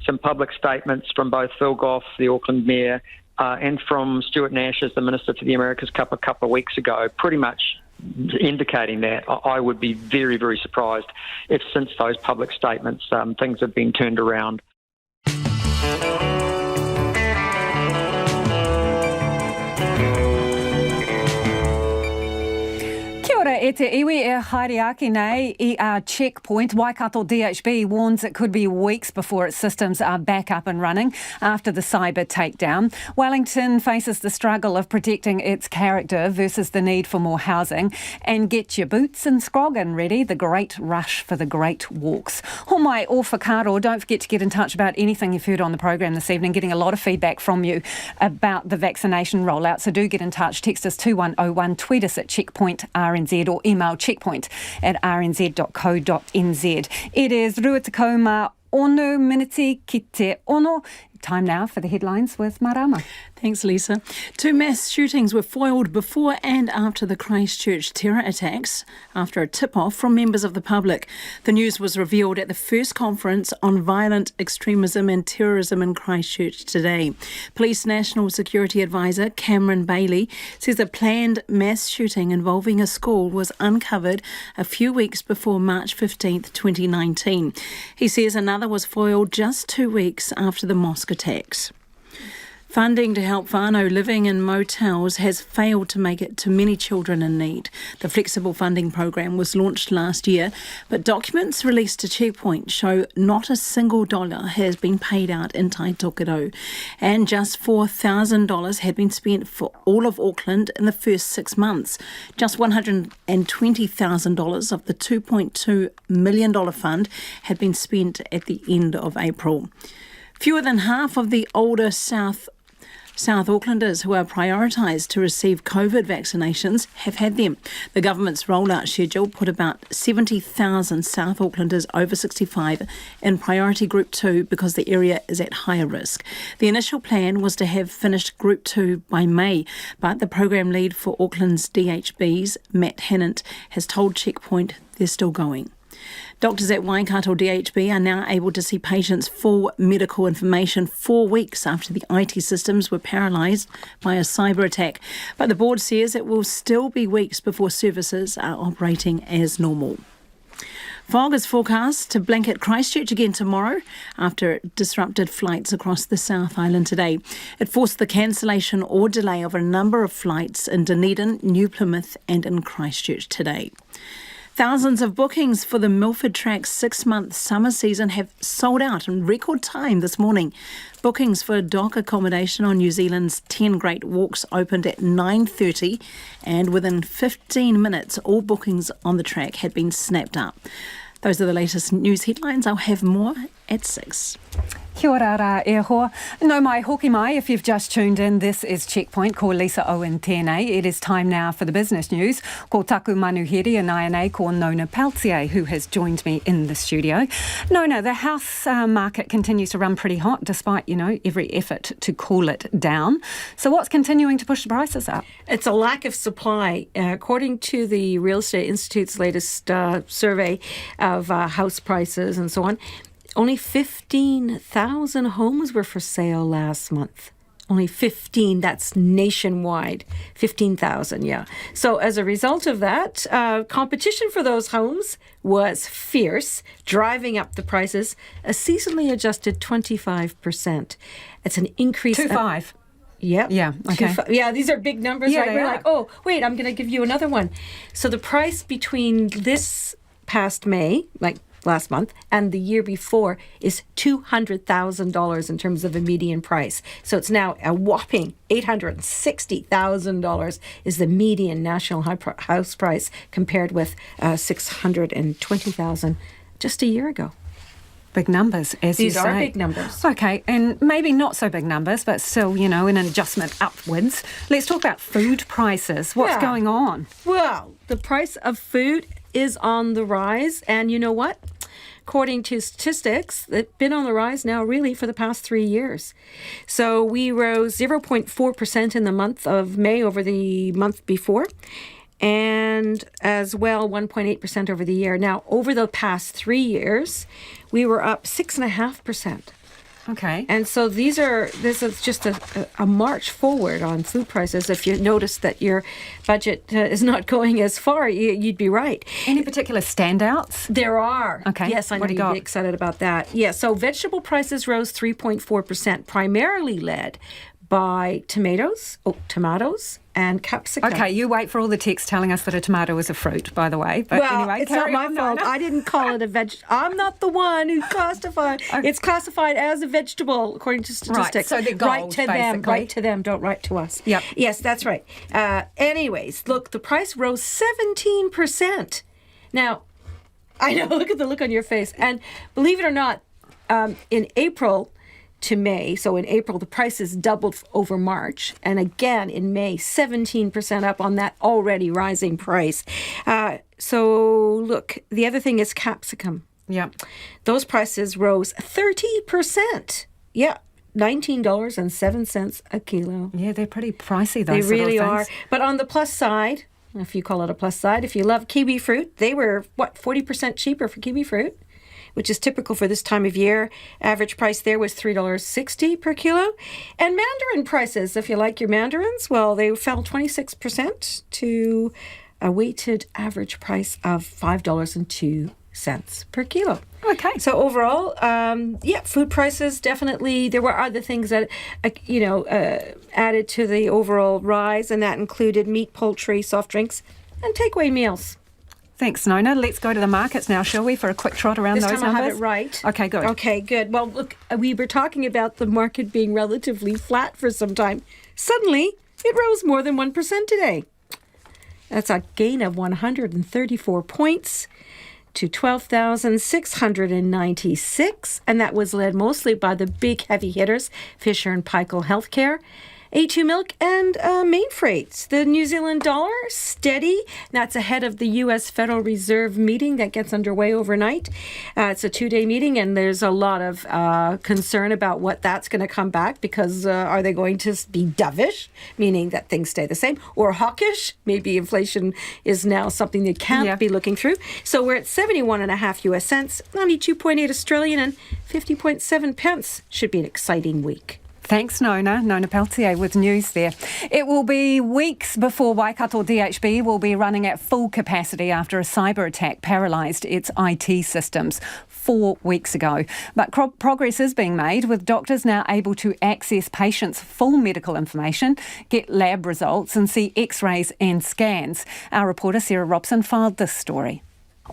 some public statements from both Phil Goff, the Auckland Mayor, and from Stuart Nash as the Minister for the America's Cup a couple of weeks ago, pretty much indicating that. I would be very, very surprised if since those public statements things have been turned around te iwi e haere ake nei I our checkpoint. Waikato DHB warns it could be weeks before its systems are back up and running after the cyber takedown. Wellington faces the struggle of protecting its character versus the need for more housing. And get your boots and scroggin ready, the great rush for the great walks. Homai o whakaro, don't forget to get in touch about anything you've heard on the program this evening. Getting a lot of feedback from you about the vaccination rollout, so do get in touch. Text us 2101, tweet us at Checkpoint RNZ or email checkpoint@rnz.co.nz. It is Ruatakoma Ono Miniti ki te ono. Time now for the headlines with Marama. Thanks, Lisa. 2 mass shootings were foiled before and after the Christchurch terror attacks after a tip-off from members of the public. The news was revealed at the first conference on violent extremism and terrorism in Christchurch today. Police National Security Advisor Cameron Bailey says a planned mass shooting involving a school was uncovered a few weeks before March 15th, 2019. He says another was foiled just 2 weeks after the mosque attacks. Funding to help whānau living in motels has failed to make it to many children in need. The flexible funding program was launched last year, but documents released to Checkpoint show not a single dollar has been paid out in Tai Tokerau, and just $4,000 had been spent for all of Auckland in the first 6 months. Just $120,000 of the $2.2 million fund had been spent at the end of April. Fewer than half of the older South Aucklanders who are prioritised to receive COVID vaccinations have had them. The government's rollout schedule put about 70,000 South Aucklanders over 65 in priority Group 2 because the area is at higher risk. The initial plan was to have finished Group 2 by May, but the program lead for Auckland's DHBs, Matt Hennant, has told Checkpoint they're still going. Doctors at Waikato DHB are now able to see patients' full medical information 4 weeks after the IT systems were paralysed by a cyber attack. But the board says it will still be weeks before services are operating as normal. Fog is forecast to blanket Christchurch again tomorrow after it disrupted flights across the South Island today. It forced the cancellation or delay of a number of flights in Dunedin, New Plymouth and in Christchurch today. Thousands of bookings for the Milford Track's 6-month summer season have sold out in record time this morning. Bookings for dock accommodation on New Zealand's 10 Great Walks opened at 9:30, and within 15 minutes all bookings on the track had been snapped up. Those are the latest news headlines. I'll have more at 6. Kia ora rā e hoa. No mai hoki mai if you've just tuned in. This is Checkpoint. Ko Lisa Owen tēnei. It is time now for the business news. Ko taku manuhiri and INA ko Nona Peltier, who has joined me in the studio. Nona, the house market continues to run pretty hot despite, every effort to cool it down. So what's continuing to push the prices up? It's a lack of supply. According to the Real Estate Institute's latest survey of house prices and so on, only 15,000 homes were for sale last month. Only 15, that's nationwide. 15,000, yeah. So as a result of that, competition for those homes was fierce, driving up the prices a seasonally adjusted 25%. It's an increase. 25. Yep. Yeah. Okay. Yeah, these are big numbers, right? We're like, oh, wait, I'm going to give you another one. So the price between this past May, like last month, and the year before is $200,000 in terms of a median price. So it's now a whopping $860,000 is the median national house price, compared with $620,000 just a year ago. Big numbers, as you say. These are big numbers. Okay, and maybe not so big numbers, but still, an adjustment upwards. Let's talk about food prices. What's going on? Well, the price of food is on the rise, and you know what? According to statistics, it's been on the rise now really for the past 3 years. So we rose 0.4% in the month of May over the month before, and as well 1.8% over the year. Now, over the past 3 years, we were up 6.5%. Okay. And so this is just a march forward on food prices. If you notice that your budget is not going as far, you'd be right. Any particular standouts? There are. Okay. Yes, I know you'd be excited about that. Yeah, so vegetable prices rose 3.4%, primarily led by tomatoes and capsicum. Okay, you wait for all the text telling us that a tomato is a fruit, by the way. But well, anyway, it's not my fault. No. I didn't call it a I'm not the one who classified. It's classified as a vegetable, according to statistics. Right, so they're gold, write to them. Write to them. Don't write to us. Yep. Yes, that's right. Anyways, look, the price rose 17%. Now, I know, look at the look on your face. And believe it or not, in April to May, so in April, the prices doubled over March. And again, in May, 17% up on that already rising price. So look, the other thing is capsicum. Yeah. Those prices rose 30%. Yeah. $19.07 a kilo. Yeah, they're pretty pricey, They those really sort of are. things. But on the plus side, if you call it a plus side, if you love kiwi fruit, they were, 40% cheaper for kiwi fruit, which is typical for this time of year. Average price there was $3.60 per kilo. And mandarin prices, if you like your mandarins, well, they fell 26% to a weighted average price of $5.02 per kilo. Okay. So overall, food prices definitely, there were other things that, added to the overall rise, and that included meat, poultry, soft drinks, and takeaway meals. Thanks, Nona. Let's go to the markets now, shall we, for a quick trot around This those time I numbers? have it right. Okay, good. Okay, good. Well, look, we were talking about the market being relatively flat for some time. Suddenly, it rose more than 1% today. That's a gain of 134 points to 12,696, and that was led mostly by the big heavy hitters, Fisher and Paykel Healthcare, A2 Milk, and Main Freight. The New Zealand dollar, steady. That's ahead of the U.S. Federal Reserve meeting that gets underway overnight. It's a 2-day meeting, and there's a lot of concern about what that's going to come back, because are they going to be dovish, meaning that things stay the same, or hawkish? Maybe inflation is now something they can't be looking through. So we're at 71.5 US cents, 92.8 Australian, and 50.7 pence. Should be an exciting week. Thanks, Nona. Nona Peltier with news there. It will be weeks before Waikato DHB will be running at full capacity after a cyber attack paralysed its IT systems 4 weeks ago. But progress is being made, with doctors now able to access patients' full medical information, get lab results and see x-rays and scans. Our reporter Sarah Robson filed this story.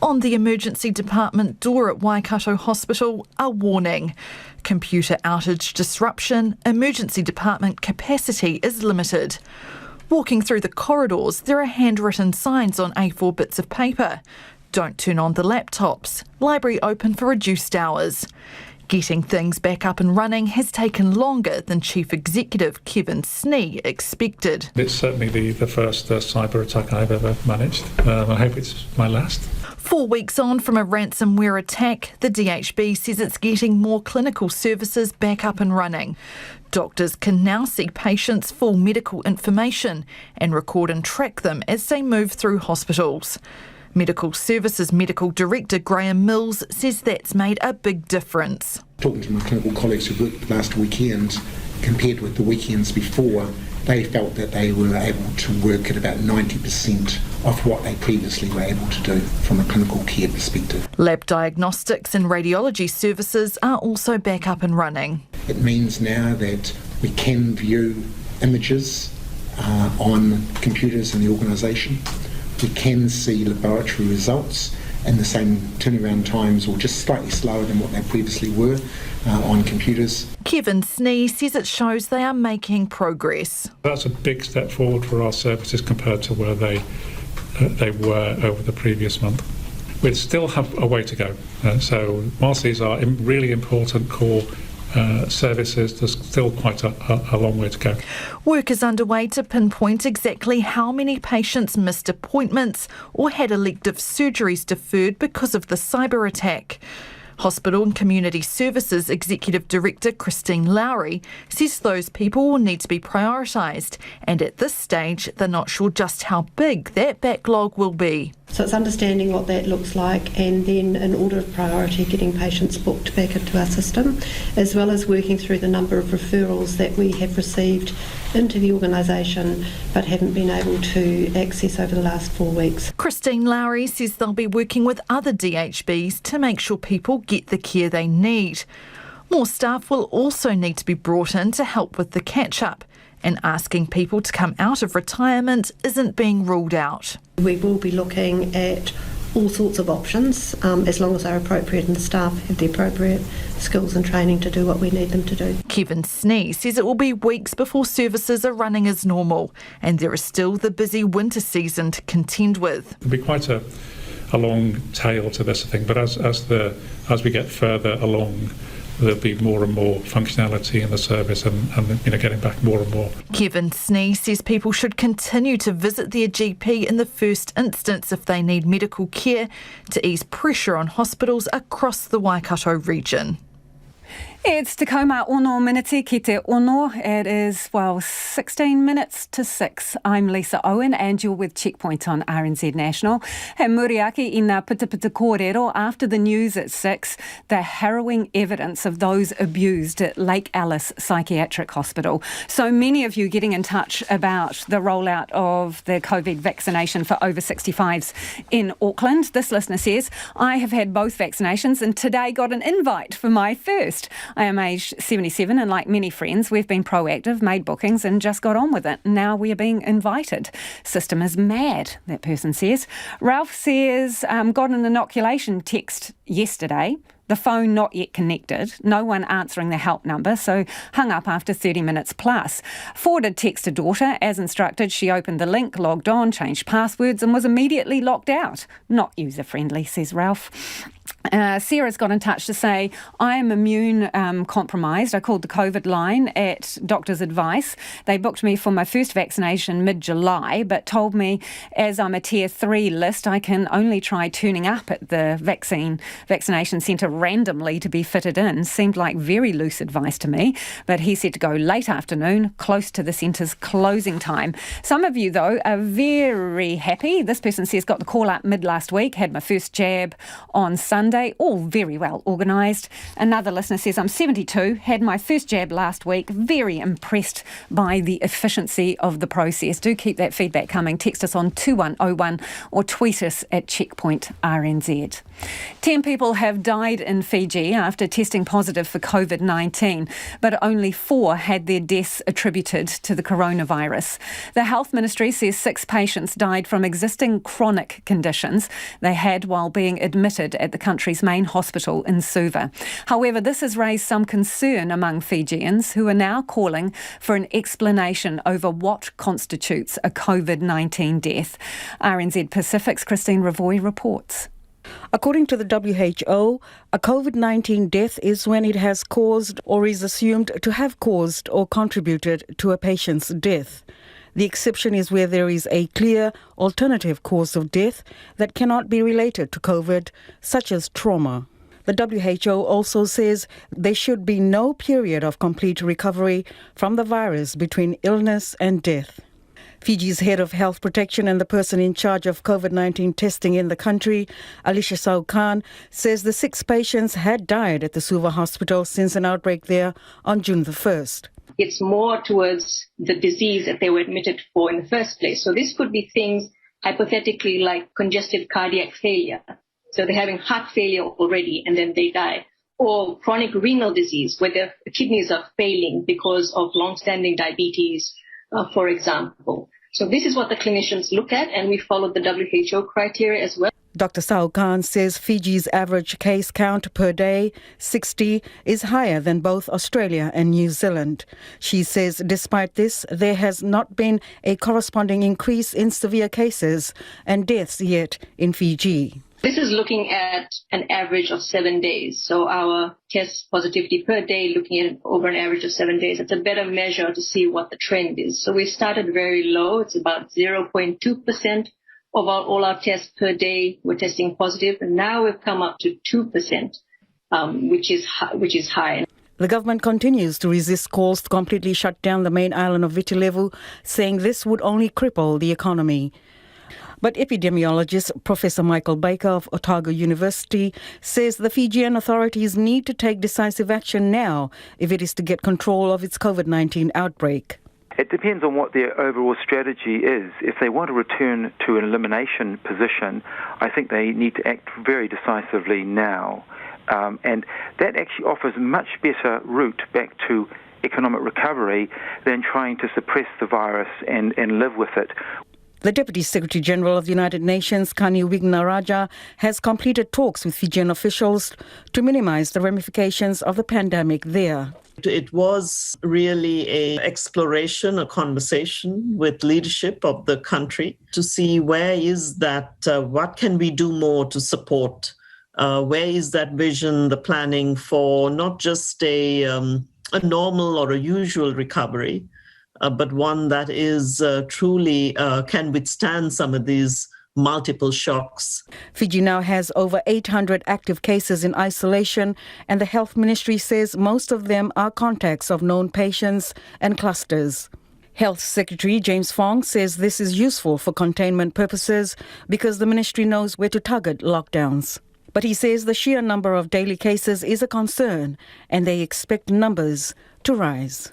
On the emergency department door at Waikato Hospital, a warning. Computer outage disruption, emergency department capacity is limited. Walking through the corridors, there are handwritten signs on A4 bits of paper. Don't turn on the laptops. Library open for reduced hours. Getting things back up and running has taken longer than Chief Executive Kevin Snee expected. It's certainly the first cyber attack I've ever managed. I hope it's my last. 4 weeks on from a ransomware attack, the DHB says it's getting more clinical services back up and running. Doctors can now see patients' full medical information and record and track them as they move through hospitals. Medical Services Medical Director Graham Mills says that's made a big difference. Talking to my clinical colleagues who worked last weekend, compared with the weekends before, they felt that they were able to work at about 90% of what they previously were able to do from a clinical care perspective. Lab diagnostics and radiology services are also back up and running. It means now that we can view images on computers in the organisation. We can see laboratory results in the same turnaround times, or just slightly slower than what they previously were on computers. Kevin Snee says it shows they are making progress. That's a big step forward for our services compared to where they were over the previous month. We still have a way to go. So whilst these are really important core services, there's still quite a long way to go. Work is underway to pinpoint exactly how many patients missed appointments or had elective surgeries deferred because of the cyber attack. Hospital and Community Services Executive Director Christine Lowry says those people will need to be prioritised, and at this stage they're not sure just how big that backlog will be. So it's understanding what that looks like, and then in order of priority getting patients booked back into our system, as well as working through the number of referrals that we have received into the organisation but haven't been able to access over the last 4 weeks. Christine Lowry says they'll be working with other DHBs to make sure people get the care they need. More staff will also need to be brought in to help with the catch-up, and asking people to come out of retirement isn't being ruled out. We will be looking at all sorts of options, as long as they're appropriate and the staff have the appropriate skills and training to do what we need them to do. Kevin Snee says it will be weeks before services are running as normal, and there is still the busy winter season to contend with. It'll be quite a long tail to this thing, but as we get further along, there'll be more and more functionality in the service and getting back more and more. Kevin Snee says people should continue to visit their GP in the first instance if they need medical care to ease pressure on hospitals across the Waikato region. It's Te Kauma Ono Minute ki te Ono. It is, 16 minutes to 6. I'm Lisa Owen and you're with Checkpoint on RNZ National. He muriaki i ngā pitapita kōrero after the news at 6, the harrowing evidence of those abused at Lake Alice Psychiatric Hospital. So many of you getting in touch about the rollout of the COVID vaccination for over 65s in Auckland. This listener says, I have had both vaccinations and today got an invite for my first. I am aged 77 and like many friends, we've been proactive, made bookings and just got on with it. Now we are being invited. System is mad, that person says. Ralph says, got an inoculation text yesterday. The phone not yet connected, no one answering the help number, so hung up after 30 minutes plus. Forwarded text to daughter. As instructed, she opened the link, logged on, changed passwords and was immediately locked out. Not user-friendly, says Ralph. Sarah's got in touch to say, I am immune compromised. I called the COVID line at doctor's advice. They booked me for my first vaccination mid-July, but told me as I'm a tier 3 list, I can only try turning up at the vaccination centre randomly to be fitted in. Seemed like very loose advice to me, but he said to go late afternoon, close to the centre's closing time. Some of you, though, are very happy. This person says, got the call up mid last week, had my first jab on Sunday, all very well organised. Another listener says, I'm 72, had my first jab last week, very impressed by the efficiency of the process. Do keep that feedback coming. Text us on 2101 or tweet us at Checkpoint RNZ. 10 people have died in Fiji after testing positive for COVID-19, but only 4 had their deaths attributed to the coronavirus. The Health Ministry says 6 patients died from existing chronic conditions they had while being admitted at the country's main hospital in Suva. However, this has raised some concern among Fijians who are now calling for an explanation over what constitutes a COVID-19 death. RNZ Pacific's Christine Ravoy reports. According to the WHO, a COVID-19 death is when it has caused or is assumed to have caused or contributed to a patient's death. The exception is where there is a clear alternative cause of death that cannot be related to COVID, such as trauma. The WHO also says there should be no period of complete recovery from the virus between illness and death. Fiji's head of health protection and the person in charge of COVID-19 testing in the country, Alicia Sau-Khan, says the 6 patients had died at the Suva hospital since an outbreak there on June the 1st. It's more towards the disease that they were admitted for in the first place. So this could be things hypothetically like congestive cardiac failure. So they're having heart failure already and then they die. Or chronic renal disease where their kidneys are failing because of long-standing diabetes, for example. So this is what the clinicians look at, and we follow the WHO criteria as well. Dr. Sau-Khan says Fiji's average case count per day, 60, is higher than both Australia and New Zealand. She says despite this, there has not been a corresponding increase in severe cases and deaths yet in Fiji. This is looking at an average of 7 days. So our test positivity per day, looking at over an average of 7 days, it's a better measure to see what the trend is. So we started very low. It's about 0.2% of all our tests per day were testing positive. And now we've come up to 2%, which is high. The government continues to resist calls to completely shut down the main island of Vitilevu, saying this would only cripple the economy. But epidemiologist Professor Michael Baker of Otago University says the Fijian authorities need to take decisive action now if it is to get control of its COVID-19 outbreak. It depends on what their overall strategy is. If they want to return to an elimination position, I think they need to act very decisively now. And that actually offers a much better route back to economic recovery than trying to suppress the virus and live with it. The Deputy Secretary-General of the United Nations, Kani Wignaraja, has completed talks with Fijian officials to minimise the ramifications of the pandemic there. It was really an exploration, a conversation with leadership of the country to see where is that, what can we do more to support, where is that vision, the planning for not just a normal or a usual recovery, but one that is truly can withstand some of these multiple shocks. Fiji now has over 800 active cases in isolation, and the Health Ministry says most of them are contacts of known patients and clusters. Health Secretary James Fong says this is useful for containment purposes because the ministry knows where to target lockdowns. But he says the sheer number of daily cases is a concern, and they expect numbers to rise.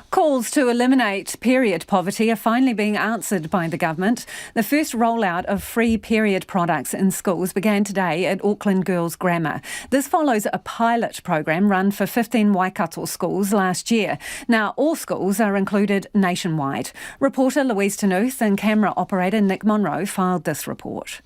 Calls to eliminate period poverty are finally being answered by the government. The first rollout of free period products in schools began today at Auckland Girls Grammar. This follows a pilot program run for 15 Waikato schools last year. Now, all schools are included nationwide. Reporter Louise Tanuth and camera operator Nick Monroe filed this report.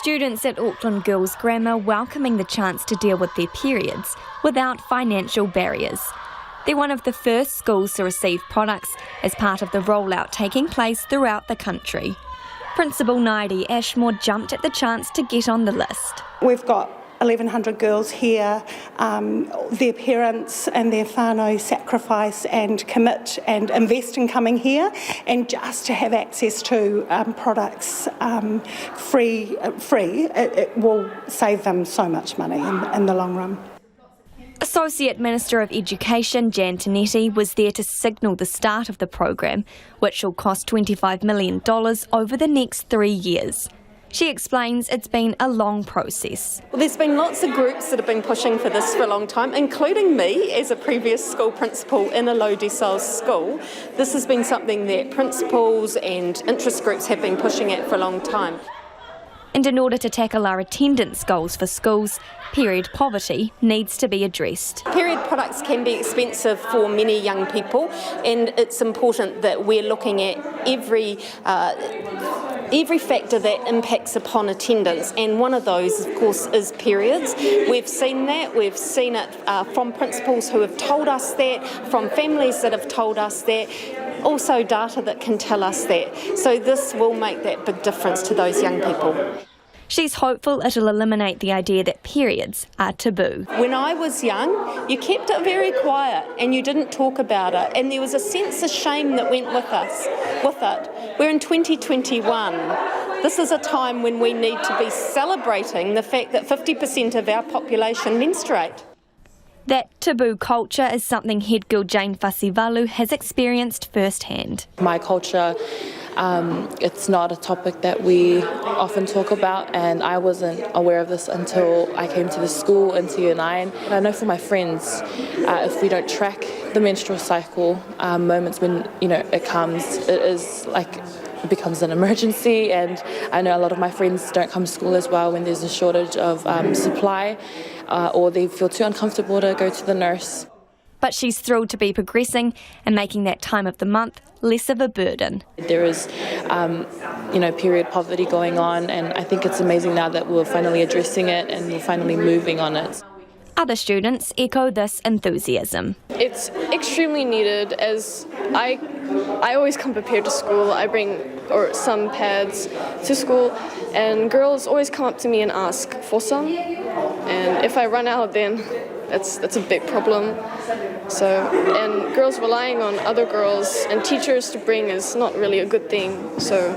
Students at Auckland Girls Grammar welcoming the chance to deal with their periods without financial barriers. They're one of the first schools to receive products as part of the rollout taking place throughout the country. Principal Nairi Ashmore jumped at the chance to get on the list. We've got 1,100 girls here. Their parents and their whānau sacrifice and commit and invest in coming here, and just to have access to products free, it will save them so much money in the long run. Associate Minister of Education Jan Tinetti was there to signal the start of the program, which will cost $25 million over the next 3 years. She explains it's been a long process. Well, there's been lots of groups that have been pushing for this for a long time, including me as a previous school principal in a low decile school. This has been something that principals and interest groups have been pushing at for a long time. And in order to tackle our attendance goals for schools, period poverty needs to be addressed. Period products can be expensive for many young people, and it's important that we're looking at every factor that impacts upon attendance, and one of those, of course, is periods. We've seen that. We've seen it from principals who have told us that, from families that have told us that, also data that can tell us that. So this will make that big difference to those young people. She's hopeful it'll eliminate the idea that periods are taboo. When I was young, you kept it very quiet and you didn't talk about it, and there was a sense of shame that went with it. We're in 2021. This is a time when we need to be celebrating the fact that 50% of our population menstruate. That taboo culture is something head girl Jane Fasivalu has experienced firsthand. My culture, it's not a topic that we often talk about, and I wasn't aware of this until I came to the school into year 9. And I know for my friends, if we don't track the menstrual cycle, moments when it comes, it becomes an emergency. And I know a lot of my friends don't come to school as well when there's a shortage of supply, or they feel too uncomfortable to go to the nurse. But she's thrilled to be progressing and making that time of the month less of a burden. There is, period poverty going on, and I think it's amazing now that we're finally addressing it and we're finally moving on it. Other students echo this enthusiasm. It's extremely needed, as I always come prepared to school. I bring some pads to school, and girls always come up to me and ask for some. And if I run out, then that's a big problem. And girls relying on other girls and teachers to bring is not really a good thing. So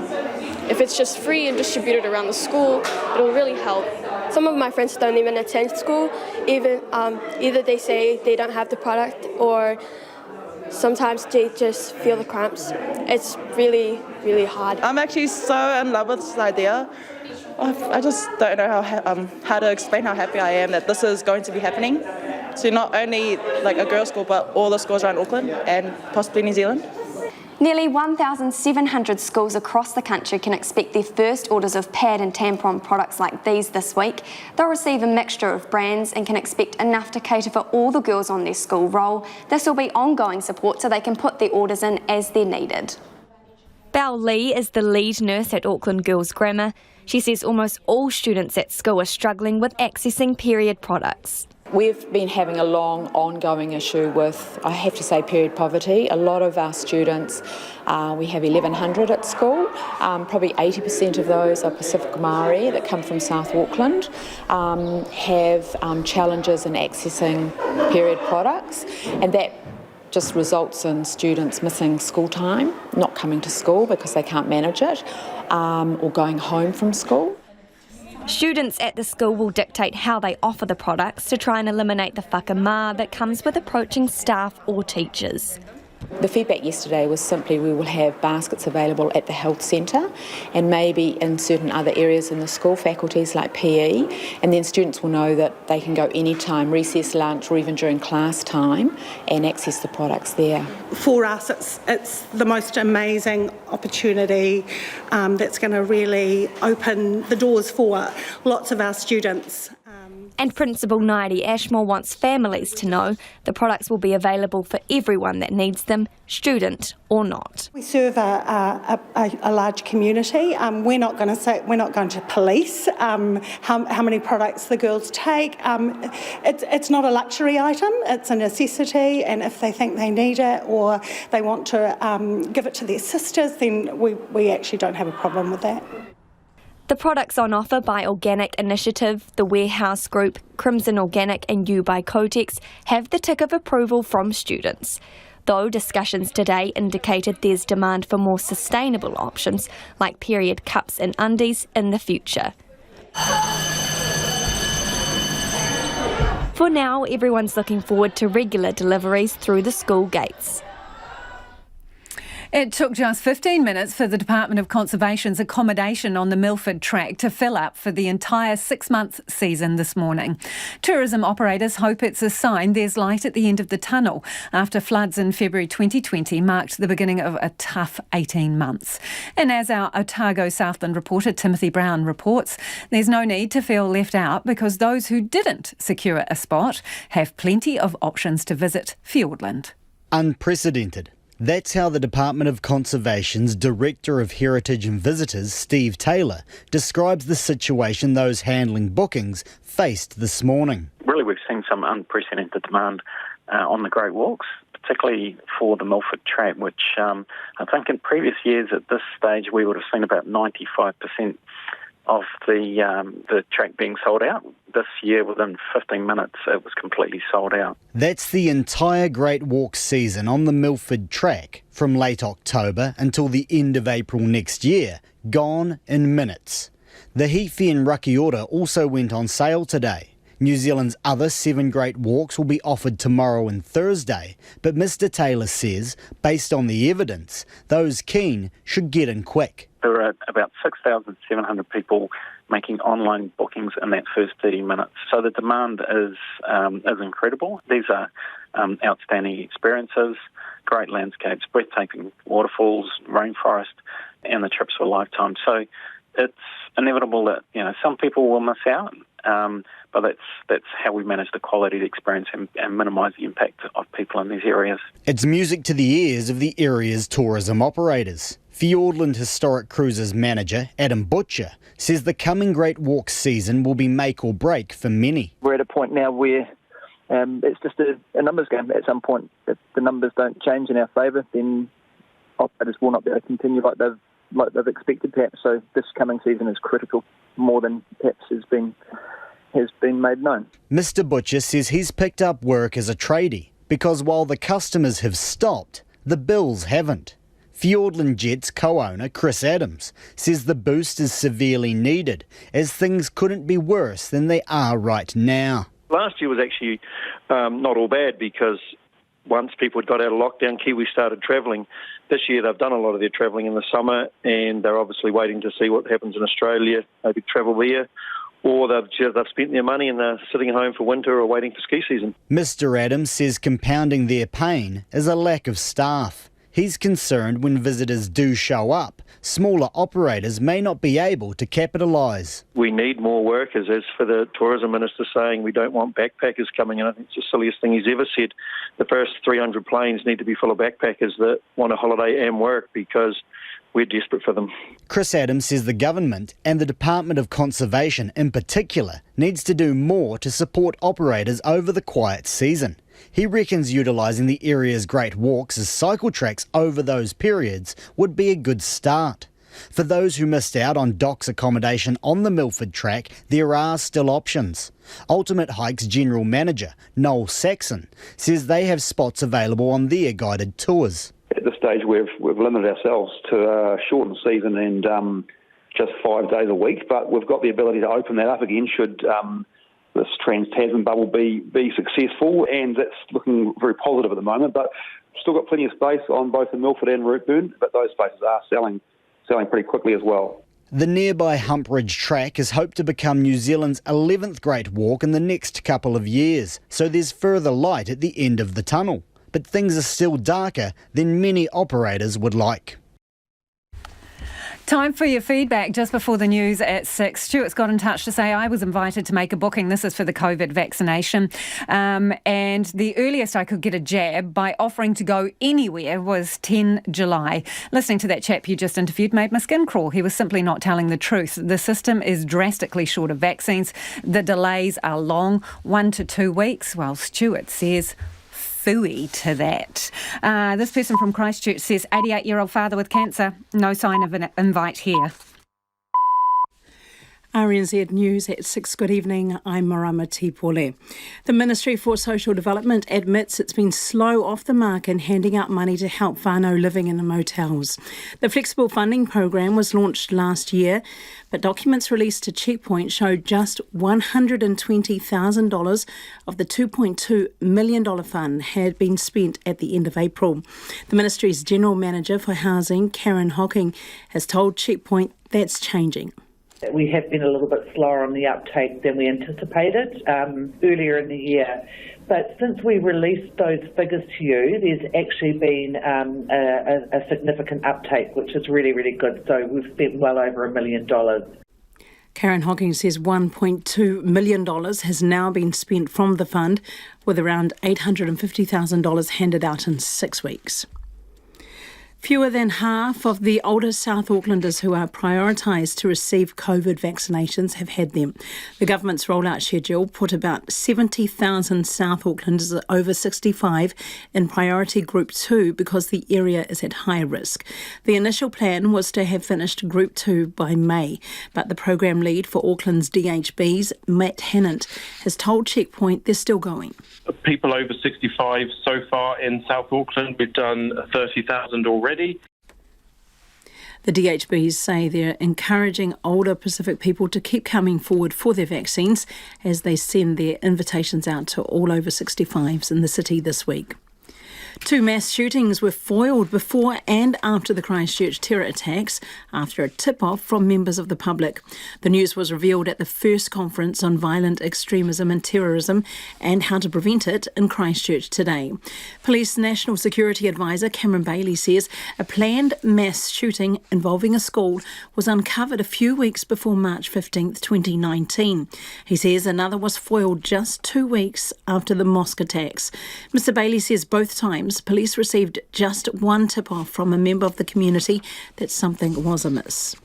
if it's just free and distributed around the school, it'll really help. Some of my friends don't even attend school. Either they say they don't have the product, or sometimes they just feel the cramps. It's really, really hard. I'm actually so in love with this idea. I just don't know how to explain how happy I am that this is going to be happening to not only a girls' school, but all the schools around Auckland and possibly New Zealand. Nearly 1,700 schools across the country can expect their first orders of pad and tampon products like these this week. They'll receive a mixture of brands and can expect enough to cater for all the girls on their school roll. This will be ongoing support so they can put their orders in as they're needed. Belle Lee is the lead nurse at Auckland Girls Grammar. She says almost all students at school are struggling with accessing period products. We've been having a long, ongoing issue with, I have to say, period poverty. A lot of our students, we have 1,100 at school. Probably 80% of those are Pacific Maori that come from South Auckland, have challenges in accessing period products, and that just results in students missing school time, not coming to school because they can't manage it, or going home from school. Students at the school will dictate how they offer the products to try and eliminate the whakama that comes with approaching staff or teachers. The feedback yesterday was simply we will have baskets available at the health centre and maybe in certain other areas in the school, faculties like PE, and then students will know that they can go anytime, recess, lunch or even during class time, and access the products there. For us, it's the most amazing opportunity that's going to really open the doors for lots of our students. And Principal Nairi Ashmore wants families to know the products will be available for everyone that needs them, student or not. We serve a large community. We're not going to police how many products the girls take. It's not a luxury item. It's a necessity, and if they think they need it or they want to give it to their sisters, then we actually don't have a problem with that. The products on offer by Organic Initiative, the Warehouse Group, Crimson Organic and You by Cotex have the tick of approval from students. Though discussions today indicated there's demand for more sustainable options like period cups and undies in the future. For now, everyone's looking forward to regular deliveries through the school gates. It took just 15 minutes for the Department of Conservation's accommodation on the Milford track to fill up for the entire 6-month season this morning. Tourism operators hope it's a sign there's light at the end of the tunnel after floods in February 2020 marked the beginning of a tough 18 months. And as our Otago Southland reporter Timothy Brown reports, there's no need to feel left out because those who didn't secure a spot have plenty of options to visit Fiordland. Unprecedented. That's how the Department of Conservation's Director of Heritage and Visitors, Steve Taylor, describes the situation those handling bookings faced this morning. Really, we've seen some unprecedented demand on the Great Walks, particularly for the Milford track, which I think in previous years at this stage we would have seen about 95% of the track being sold out. This year, within 15 minutes, it was completely sold out. That's the entire Great Walk season on the Milford track, from late October until the end of April next year, gone in minutes. The Hifi and Rakiora also went on sale today. New Zealand's other 7 Great Walks will be offered tomorrow and Thursday, but Mr Taylor says, based on the evidence, those keen should get in quick. There are about 6,700 people making online bookings in that first 30 minutes. So the demand is incredible. These are outstanding experiences, great landscapes, breathtaking waterfalls, rainforest, and the trips for a lifetime. So it's inevitable that some people will miss out, but that's how we manage the quality of the experience and minimise the impact of people in these areas. It's music to the ears of the area's tourism operators. Fiordland Historic Cruises manager Adam Butcher says the coming Great Walk season will be make or break for many. We're at a point now where it's just a numbers game. At some point, if the numbers don't change in our favour, then operators will not be able to continue like they've expected, perhaps. So this coming season is critical, more than perhaps has been made known. Mr Butcher says he's picked up work as a tradie because while the customers have stopped, the bills haven't. Fiordland Jet's co-owner Chris Adams says the boost is severely needed as things couldn't be worse than they are right now. Last year was actually not all bad because once people had got out of lockdown, Kiwis started travelling. This year they've done a lot of their travelling in the summer and they're obviously waiting to see what happens in Australia, maybe travel there, or they've spent their money and they're sitting at home for winter or waiting for ski season. Mr Adams says compounding their pain is a lack of staff. He's concerned when visitors do show up, smaller operators may not be able to capitalise. We need more workers. As for the tourism minister saying we don't want backpackers coming in, I think it's the silliest thing he's ever said. The first 300 planes need to be full of backpackers that want a holiday and work, because we're desperate for them. Chris Adams says the government and the Department of Conservation in particular needs to do more to support operators over the quiet season. He reckons utilising the area's great walks as cycle tracks over those periods would be a good start. For those who missed out on docks accommodation on the Milford track, there are still options. Ultimate Hikes General Manager Noel Saxon says they have spots available on their guided tours. At this stage, we've limited ourselves to a shortened season and just 5 days a week, but we've got the ability to open that up again should this Trans-Tasman bubble be successful, and that's looking very positive at the moment. But still got plenty of space on both the Milford and Routeburn, but those spaces are selling pretty quickly as well. The nearby Humpridge track is hoped to become New Zealand's 11th Great Walk in the next couple of years, so there's further light at the end of the tunnel. But things are still darker than many operators would like. Time for your feedback just before the news at 6. Stuart's got in touch to say, I was invited to make a booking. This is for the COVID vaccination. And the earliest I could get a jab by offering to go anywhere was 10 July. Listening to that chap you just interviewed made my skin crawl. He was simply not telling the truth. The system is drastically short of vaccines. The delays are long, 1 to 2 weeks. Well, Stuart says phooey to that. This person from Christchurch says, 88-year-old father with cancer. No sign of an invite here. RNZ News at 6. Good evening, I'm Marama Tipole. The Ministry for Social Development admits it's been slow off the mark in handing out money to help whānau living in the motels. The flexible funding program was launched last year, but documents released to Checkpoint showed just $120,000 of the $2.2 million fund had been spent at the end of April. The Ministry's General Manager for Housing, Karen Hocking, has told Checkpoint that's changing. We have been a little bit slower on the uptake than we anticipated earlier in the year. But since we released those figures to you, there's actually been a significant uptake, which is really, really good. So we've spent well over $1 million. Karen Hocking says $1.2 million has now been spent from the fund, with around $850,000 handed out in 6 weeks. Fewer than half of the older South Aucklanders who are prioritised to receive COVID vaccinations have had them. The government's rollout schedule put about 70,000 South Aucklanders over 65 in priority group 2 because the area is at high risk. The initial plan was to have finished group 2 by May, but the program lead for Auckland's DHBs, Matt Hannant, has told Checkpoint they're still going. People over 65 so far in South Auckland, we've done 30,000 already. The DHBs say they're encouraging older Pacific people to keep coming forward for their vaccines as they send their invitations out to all over 65s in the city this week. 2 mass shootings were foiled before and after the Christchurch terror attacks after a tip-off from members of the public. The news was revealed at the first conference on violent extremism and terrorism and how to prevent it in Christchurch today. Police National Security Advisor Cameron Bailey says a planned mass shooting involving a school was uncovered a few weeks before March 15th, 2019. He says another was foiled just 2 weeks after the mosque attacks. Mr Bailey says both times police received just one tip-off from a member of the community that something was amiss.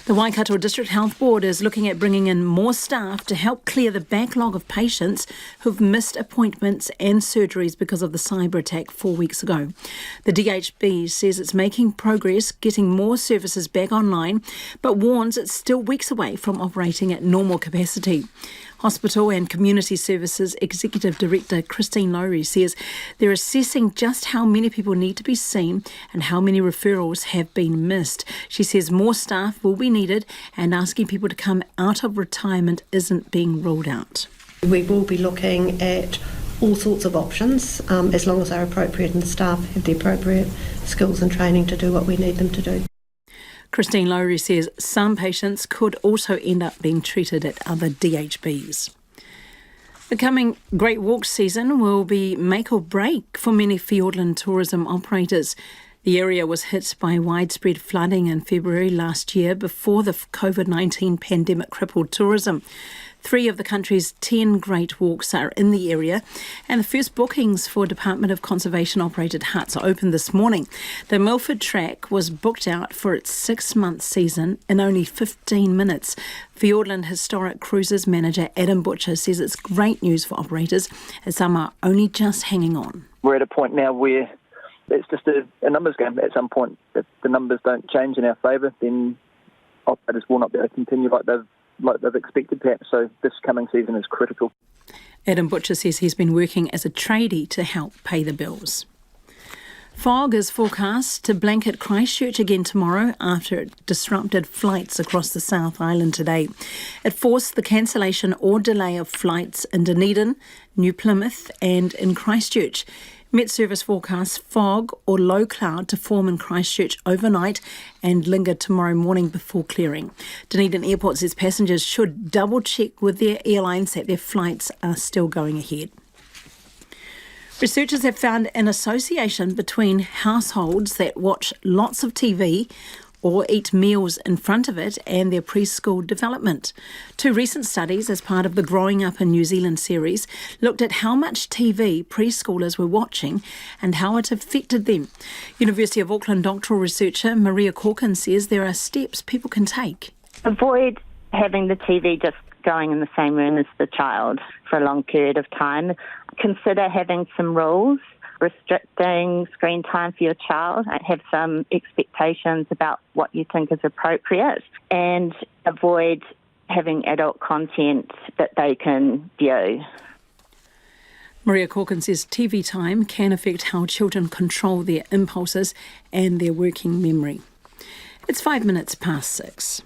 The Waikato District Health Board is looking at bringing in more staff to help clear the backlog of patients who've missed appointments and surgeries because of the cyber attack 4 weeks ago. The DHB says it's making progress getting more services back online, but warns it's still weeks away from operating at normal capacity. Hospital and Community Services Executive Director Christine Lowry says they're assessing just how many people need to be seen and how many referrals have been missed. She says more staff will be needed and asking people to come out of retirement isn't being ruled out. We will be looking at all sorts of options as long as they're appropriate and the staff have the appropriate skills and training to do what we need them to do. Christine Lowry says some patients could also end up being treated at other DHBs. The coming Great Walk season will be make or break for many Fiordland tourism operators. The area was hit by widespread flooding in February last year before the COVID-19 pandemic crippled tourism. 3 of the country's 10 Great Walks are in the area, and the first bookings for Department of Conservation operated huts opened this morning. The Milford Track was booked out for its 6-month season in only 15 minutes. Fiordland Historic Cruises manager Adam Butcher says it's great news for operators, as some are only just hanging on. We're at a point now where it's just a numbers game. At some point, if the numbers don't change in our favour, then operators will not be able to continue like they've expected perhaps, so this coming season is critical. Adam Butcher says he's been working as a tradie to help pay the bills. Fog is forecast to blanket Christchurch again tomorrow after it disrupted flights across the South Island today. It forced the cancellation or delay of flights in Dunedin, New Plymouth and in Christchurch. Met Service forecasts fog or low cloud to form in Christchurch overnight and linger tomorrow morning before clearing. Dunedin Airport says passengers should double check with their airlines that their flights are still going ahead. Researchers have found an association between households that watch lots of TV or eat meals in front of it and their preschool development. 2 recent studies as part of the Growing Up in New Zealand series looked at how much TV preschoolers were watching and how it affected them. University of Auckland doctoral researcher Maria Corkin says there are steps people can take. Avoid having the TV just going in the same room as the child for a long period of time. Consider having some rules, restricting screen time for your child, have some expectations about what you think is appropriate, and avoid having adult content that they can view. Maria Corkin says TV time can affect how children control their impulses and their working memory. It's 5 minutes past 6.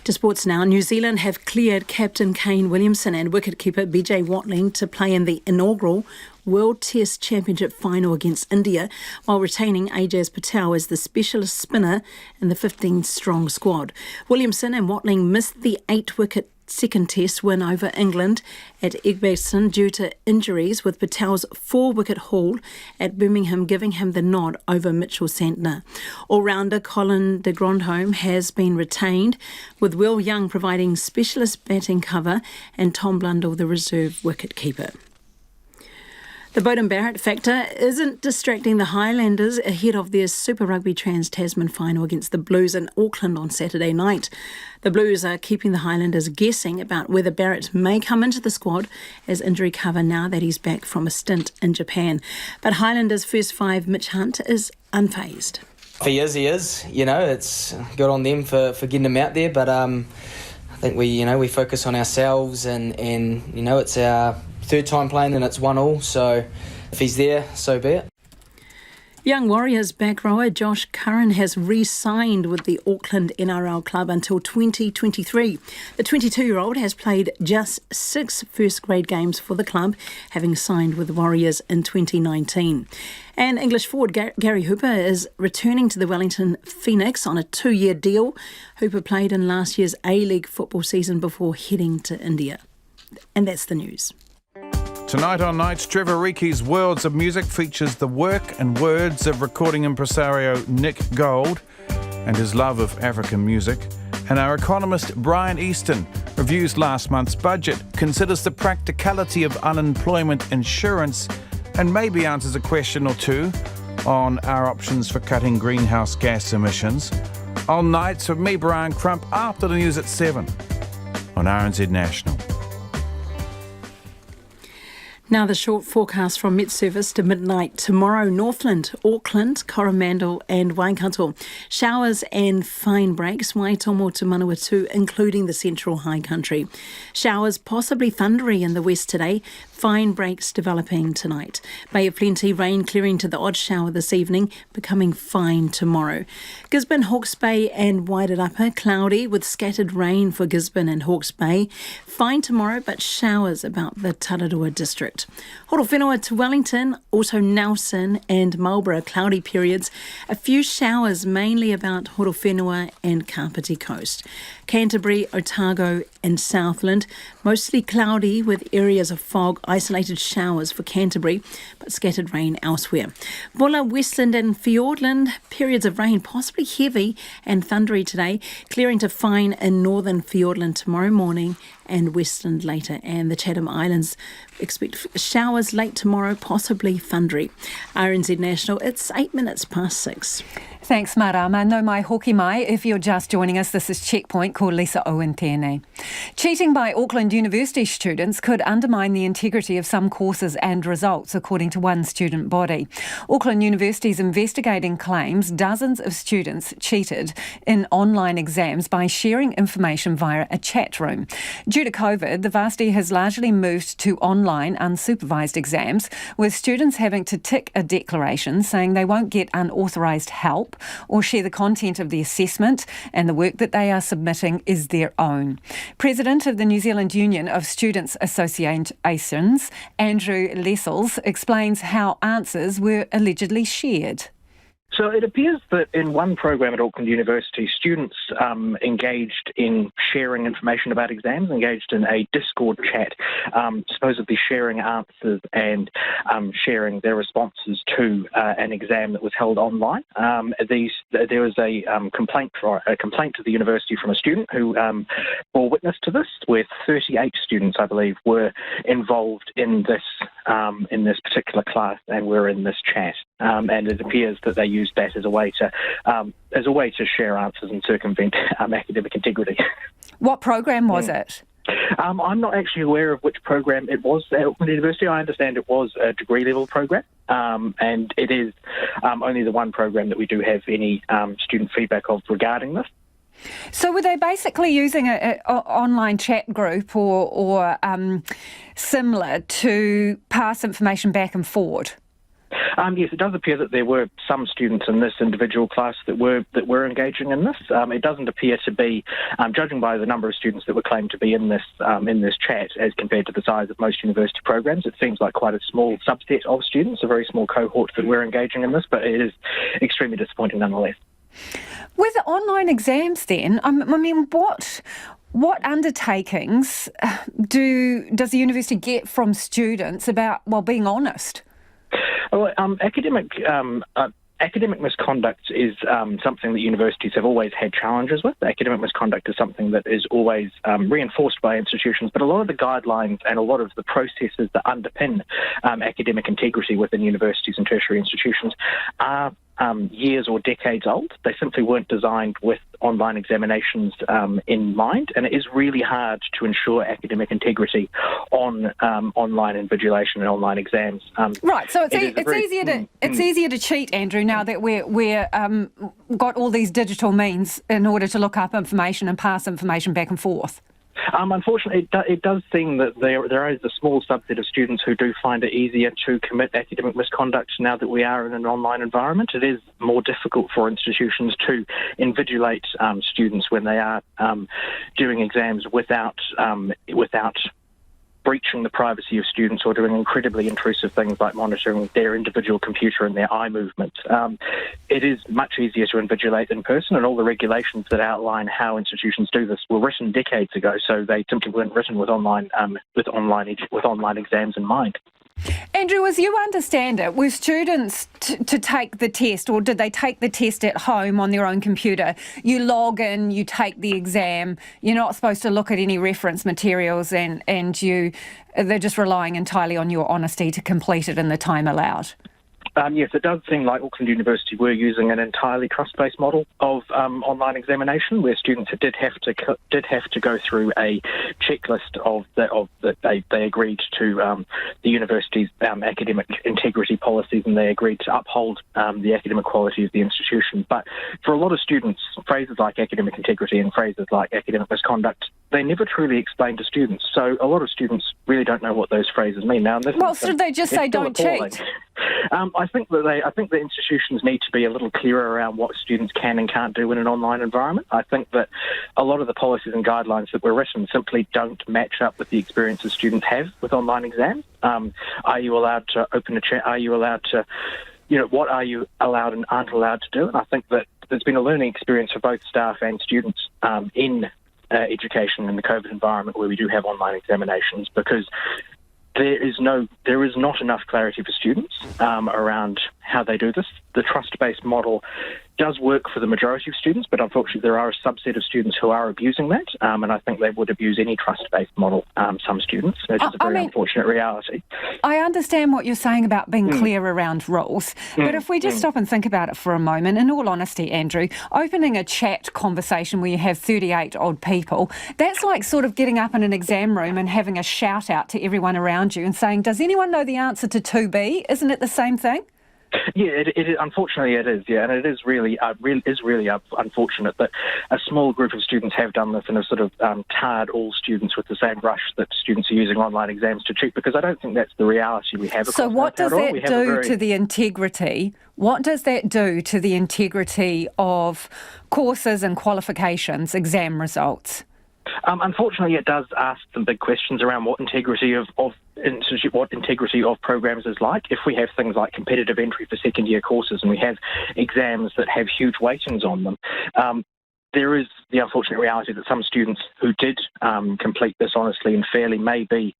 To sports now, New Zealand have cleared captain Kane Williamson and wicketkeeper BJ Watling to play in the inaugural World Test Championship final against India, while retaining Ajaz Patel as the specialist spinner in the 15-strong squad. Williamson and Watling missed the 8-wicket second test win over England at Edgbaston due to injuries, with Patel's 4-wicket haul at Birmingham giving him the nod over Mitchell Santner. All-rounder Colin de Grandhomme has been retained, with Will Young providing specialist batting cover and Tom Blundell the reserve wicket-keeper. The Bowden Barrett factor isn't distracting the Highlanders ahead of their Super Rugby Trans-Tasman final against the Blues in Auckland on Saturday night. The Blues are keeping the Highlanders guessing about whether Barrett may come into the squad as injury cover now that he's back from a stint in Japan. But Highlanders' first 5 Mitch Hunt is unfazed. If he is. You know, it's good on them for getting him out there. But I think we focus on ourselves and it's our 3rd time playing and it's 1-1, so if he's there, so be it. Young Warriors back rower Josh Curran has re-signed with the Auckland NRL club until 2023. The 22-year-old has played just 6 first-grade games for the club, having signed with the Warriors in 2019. And English forward Gary Hooper is returning to the Wellington Phoenix on a 2-year deal. Hooper played in last year's A-League football season before heading to India. And that's the news. Tonight on Nights, Trevor Reeke's Worlds of Music features the work and words of recording impresario Nick Gold and his love of African music. And our economist Brian Easton reviews last month's budget, considers the practicality of unemployment insurance, and maybe answers a question or two on our options for cutting greenhouse gas emissions. On Nights with me, Brian Crump, after the news at 7 on RNZ National. Now the short forecast from Met Service to midnight tomorrow: Northland, Auckland, Coromandel and Waikato. Showers and fine breaks, Waitomo to Manawatu, including the central high country. Showers possibly thundery in the west today, fine breaks developing tonight. Bay of Plenty, rain clearing to the odd shower this evening, becoming fine tomorrow. Gisborne, Hawke's Bay and Wairarapa, cloudy with scattered rain for Gisborne and Hawke's Bay. Fine tomorrow, but showers about the Tararua district. Horowhenua to Wellington, also Nelson and Marlborough, cloudy periods. A few showers mainly about Horowhenua and Kapiti Coast. Canterbury, Otago and Southland. Mostly cloudy with areas of fog, isolated showers for Canterbury, but scattered rain elsewhere. Bulla, Westland and Fiordland, periods of rain, possibly heavy and thundery today, clearing to fine in northern Fiordland tomorrow morning and Westland later. And the Chatham Islands expect showers late tomorrow, possibly thundery. RNZ National, it's 8 minutes past 6. Thanks, Marama. No mai hoki mai. If you're just joining us, this is Checkpoint. Ko Lisa Owen tēnei. Cheating by Auckland University students could undermine the integrity of some courses and results, according to one student body. Auckland University is investigating claims dozens of students cheated in online exams by sharing information via a chat room. Due to COVID, the varsity has largely moved to online unsupervised exams, with students having to tick a declaration saying they won't get unauthorised help or share the content of the assessment, and the work that they are submitting is their own. President of the New Zealand Union of Students Associations, Andrew Lessels, explains how answers were allegedly shared. So it appears that in one program at Auckland University, students engaged in sharing information about exams, engaged in a Discord chat, supposedly sharing answers and sharing their responses to an exam that was held online. There was a complaint to the university from a student who bore witness to this, where 38 students, I believe, were involved in this particular class and were in this chat. And it appears that they used that as a way to share answers and circumvent academic integrity. What program was it? I'm not actually aware of which program it was at Auckland University. I understand it was a degree-level program, and it is only the one program that we do have any student feedback of regarding this. So were they basically using an online chat group or similar to pass information back and forward? Yes, it does appear that there were some students in this individual class that were engaging in this. It doesn't appear to be, judging by the number of students that were claimed to be in this chat, as compared to the size of most university programs, it seems like quite a small subset of students, a very small cohort that were engaging in this. But it is extremely disappointing nonetheless. With online exams, then, I mean, what undertakings does the university get from students about, being honest? Well, academic misconduct is something that universities have always had challenges with. Academic misconduct is something that is always reinforced by institutions, but a lot of the guidelines and a lot of the processes that underpin academic integrity within universities and tertiary institutions are years or decades old. They simply weren't designed with online examinations in mind, and it is really hard to ensure academic integrity on online invigilation and online exams. Right, so it's easier to cheat, Andrew, now that we're got all these digital means in order to look up information and pass information back and forth. Unfortunately, it does seem that there is a small subset of students who do find it easier to commit academic misconduct now that we are in an online environment. It is more difficult for institutions to invigilate students when they are doing exams without breaching the privacy of students or doing incredibly intrusive things like monitoring their individual computer and their eye movements. It is much easier to invigilate in person, and all the regulations that outline how institutions do this were written decades ago, so they simply weren't written with online exams in mind. Andrew, as you understand it, were students to take the test, or did they take the test at home on their own computer? You log in, you take the exam, you're not supposed to look at any reference materials, and they're just relying entirely on your honesty to complete it in the time allowed. Yes, it does seem like Auckland University were using an entirely trust-based model of online examination, where students did have to go through a checklist that they agreed to the university's academic integrity policies, and they agreed to uphold the academic quality of the institution. But for a lot of students, phrases like academic integrity and phrases like academic misconduct, they never truly explain to students. So a lot of students really don't know what those phrases mean. Now, should they just say don't cheat? I think that institutions need to be a little clearer around what students can and can't do in an online environment. I think that a lot of the policies and guidelines that were written simply don't match up with the experiences students have with online exams. Are you allowed to open a chat? Are you allowed to, what are you allowed and aren't allowed to do? And I think that there's been a learning experience for both staff and students in education in the COVID environment where we do have online examinations, because there is not enough clarity for students around how they do this. The trust-based model does work for the majority of students, but unfortunately there are a subset of students who are abusing that, and I think they would abuse any trust-based model, some students, which is a very unfortunate reality. I understand what you're saying about being clear around rules, but if we just stop and think about it for a moment, in all honesty, Andrew, opening a chat conversation where you have 38 odd people, that's like sort of getting up in an exam room and having a shout out to everyone around you and saying, does anyone know the answer to 2B? Isn't it the same thing? Yeah, unfortunately it is, yeah, and it is really unfortunate that a small group of students have done this and have sort of tarred all students with the same brush that students are using online exams to cheat, because I don't think that's the reality we have. So what does that do to the integrity? What does that do to the integrity of courses and qualifications, exam results? Unfortunately, it does ask some big questions around what integrity of programs is like. If we have things like competitive entry for second-year courses and we have exams that have huge weightings on them, there is the unfortunate reality that some students who did complete this honestly and fairly may be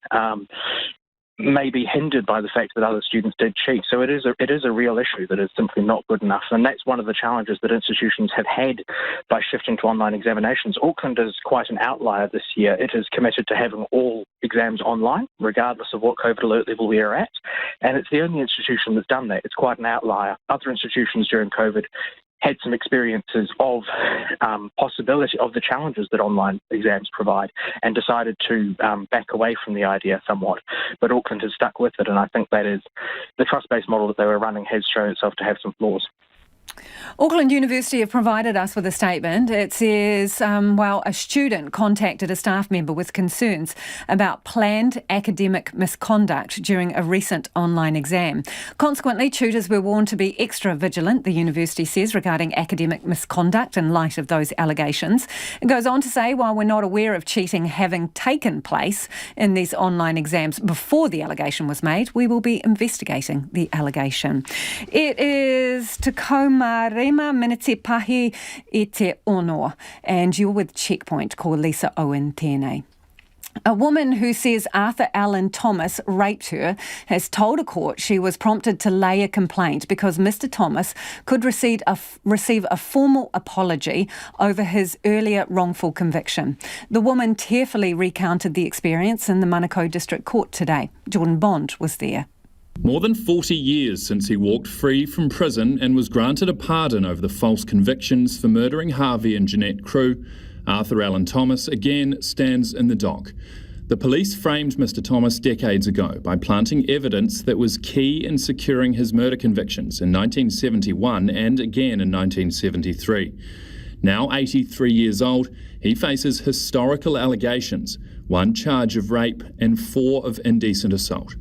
hindered by the fact that other students did cheat. So it is a real issue that is simply not good enough, and that's one of the challenges that institutions have had by shifting to online examinations. Auckland is quite an outlier this year. It is committed to having all exams online, regardless of what COVID alert level we are at, and it's the only institution that's done that. It's quite an outlier. Other institutions during COVID had some experiences of possibility of the challenges that online exams provide and decided to back away from the idea somewhat. But Auckland has stuck with it, and I think that is the trust-based model that they were running has shown itself to have some flaws. Auckland University have provided us with a statement. It says, a student contacted a staff member with concerns about planned academic misconduct during a recent online exam. Consequently, tutors were warned to be extra vigilant, the university says, regarding academic misconduct in light of those allegations. It goes on to say, while we're not aware of cheating having taken place in these online exams before the allegation was made, we will be investigating the allegation. It is Tacoma Rema Minute Pahi I Te Ono, and you're with Checkpoint. Ko Lisa Owen tēnei. A woman who says Arthur Allan Thomas raped her has told a court she was prompted to lay a complaint because Mr Thomas could receive a formal apology over his earlier wrongful conviction. The woman tearfully recounted the experience in the Manukau District Court today. Jordan Bond was there. More than 40 years since he walked free from prison and was granted a pardon over the false convictions for murdering Harvey and Jeanette Crew, Arthur Allan Thomas again stands in the dock. The police framed Mr Thomas decades ago by planting evidence that was key in securing his murder convictions in 1971 and again in 1973. Now 83 years old, he faces historical allegations, 1 charge of rape and 4 of indecent assault.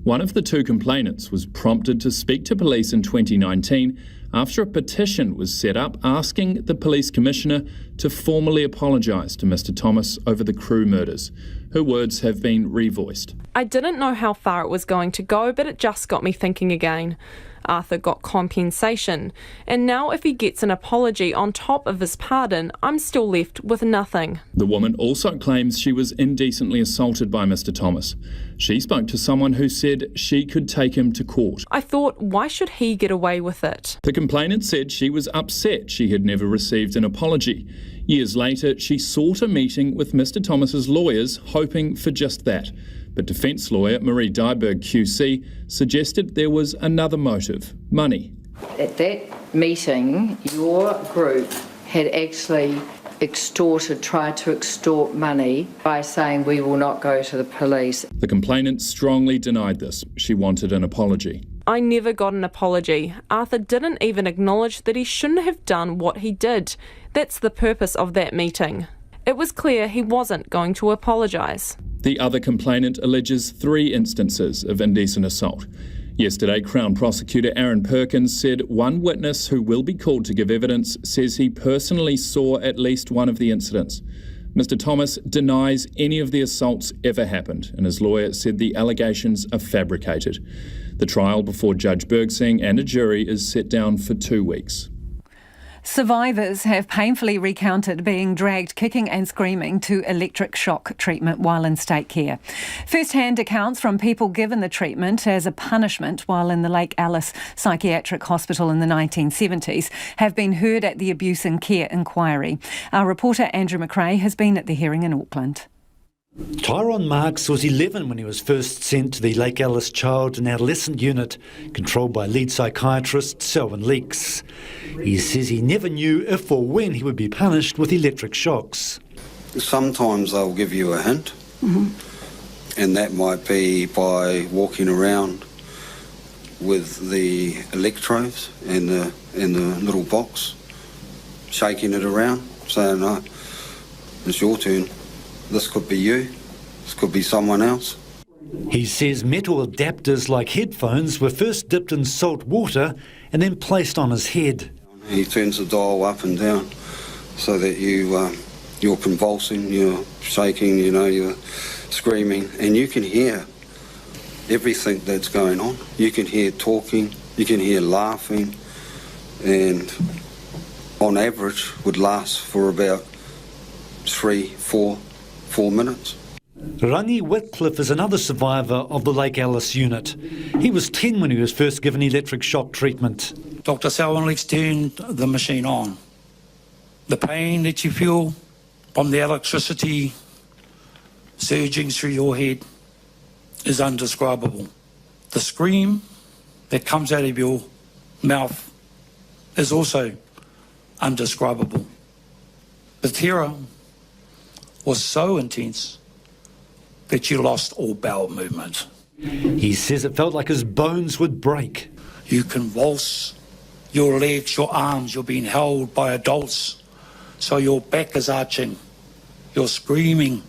One of the 2 complainants was prompted to speak to police in 2019 after a petition was set up asking the police commissioner to formally apologise to Mr Thomas over the Crew murders. Her words have been revoiced. I didn't know how far it was going to go, but it just got me thinking again. Arthur got compensation, and now if he gets an apology on top of his pardon, I'm still left with nothing. The woman also claims she was indecently assaulted by Mr Thomas. She spoke to someone who said she could take him to court. I thought, why should he get away with it? The complainant said she was upset she had never received an apology. Years later, she sought a meeting with Mr Thomas's lawyers, hoping for just that. But defence lawyer Marie Dyberg QC suggested there was another motive: money. At that meeting, your group had actually tried to extort money by saying we will not go to the police. The complainant strongly denied this. She wanted an apology. I never got an apology. Arthur didn't even acknowledge that he shouldn't have done what he did. That's the purpose of that meeting. It was clear he wasn't going to apologise. The other complainant alleges 3 instances of indecent assault. Yesterday, Crown Prosecutor Aaron Perkins said one witness who will be called to give evidence says he personally saw at least one of the incidents. Mr Thomas denies any of the assaults ever happened, and his lawyer said the allegations are fabricated. The trial before Judge Bergsing and a jury is set down for 2 weeks. Survivors have painfully recounted being dragged kicking and screaming to electric shock treatment while in state care. First-hand accounts from people given the treatment as a punishment while in the Lake Alice Psychiatric Hospital in the 1970s have been heard at the Abuse and Care Inquiry. Our reporter Andrew McRae has been at the hearing in Auckland. Tyrone Marks was 11 when he was first sent to the Lake Alice Child and Adolescent Unit, controlled by lead psychiatrist Selwyn Leeks. He says he never knew if or when he would be punished with electric shocks. Sometimes they'll give you a hint, and that might be by walking around with the electrodes and the little box, shaking it around, saying, "No, it's your turn. This could be you, this could be someone else." He says metal adapters like headphones were first dipped in salt water and then placed on his head. He turns the dial up and down so that you're convulsing, you're shaking, you're screaming, and you can hear everything that's going on. You can hear talking, you can hear laughing, and on average would last for about 4 minutes. Rangi Whitcliffe is another survivor of the Lake Alice unit. He was 10 when he was first given electric shock treatment. Dr. Selwyn Leeks turned the machine on. The pain that you feel from the electricity surging through your head is indescribable. The scream that comes out of your mouth is also indescribable. The terror was so intense that you lost all bowel movement. He says it felt like his bones would break. You convulse your legs, your arms, you're being held by adults, so your back is arching. You're screaming,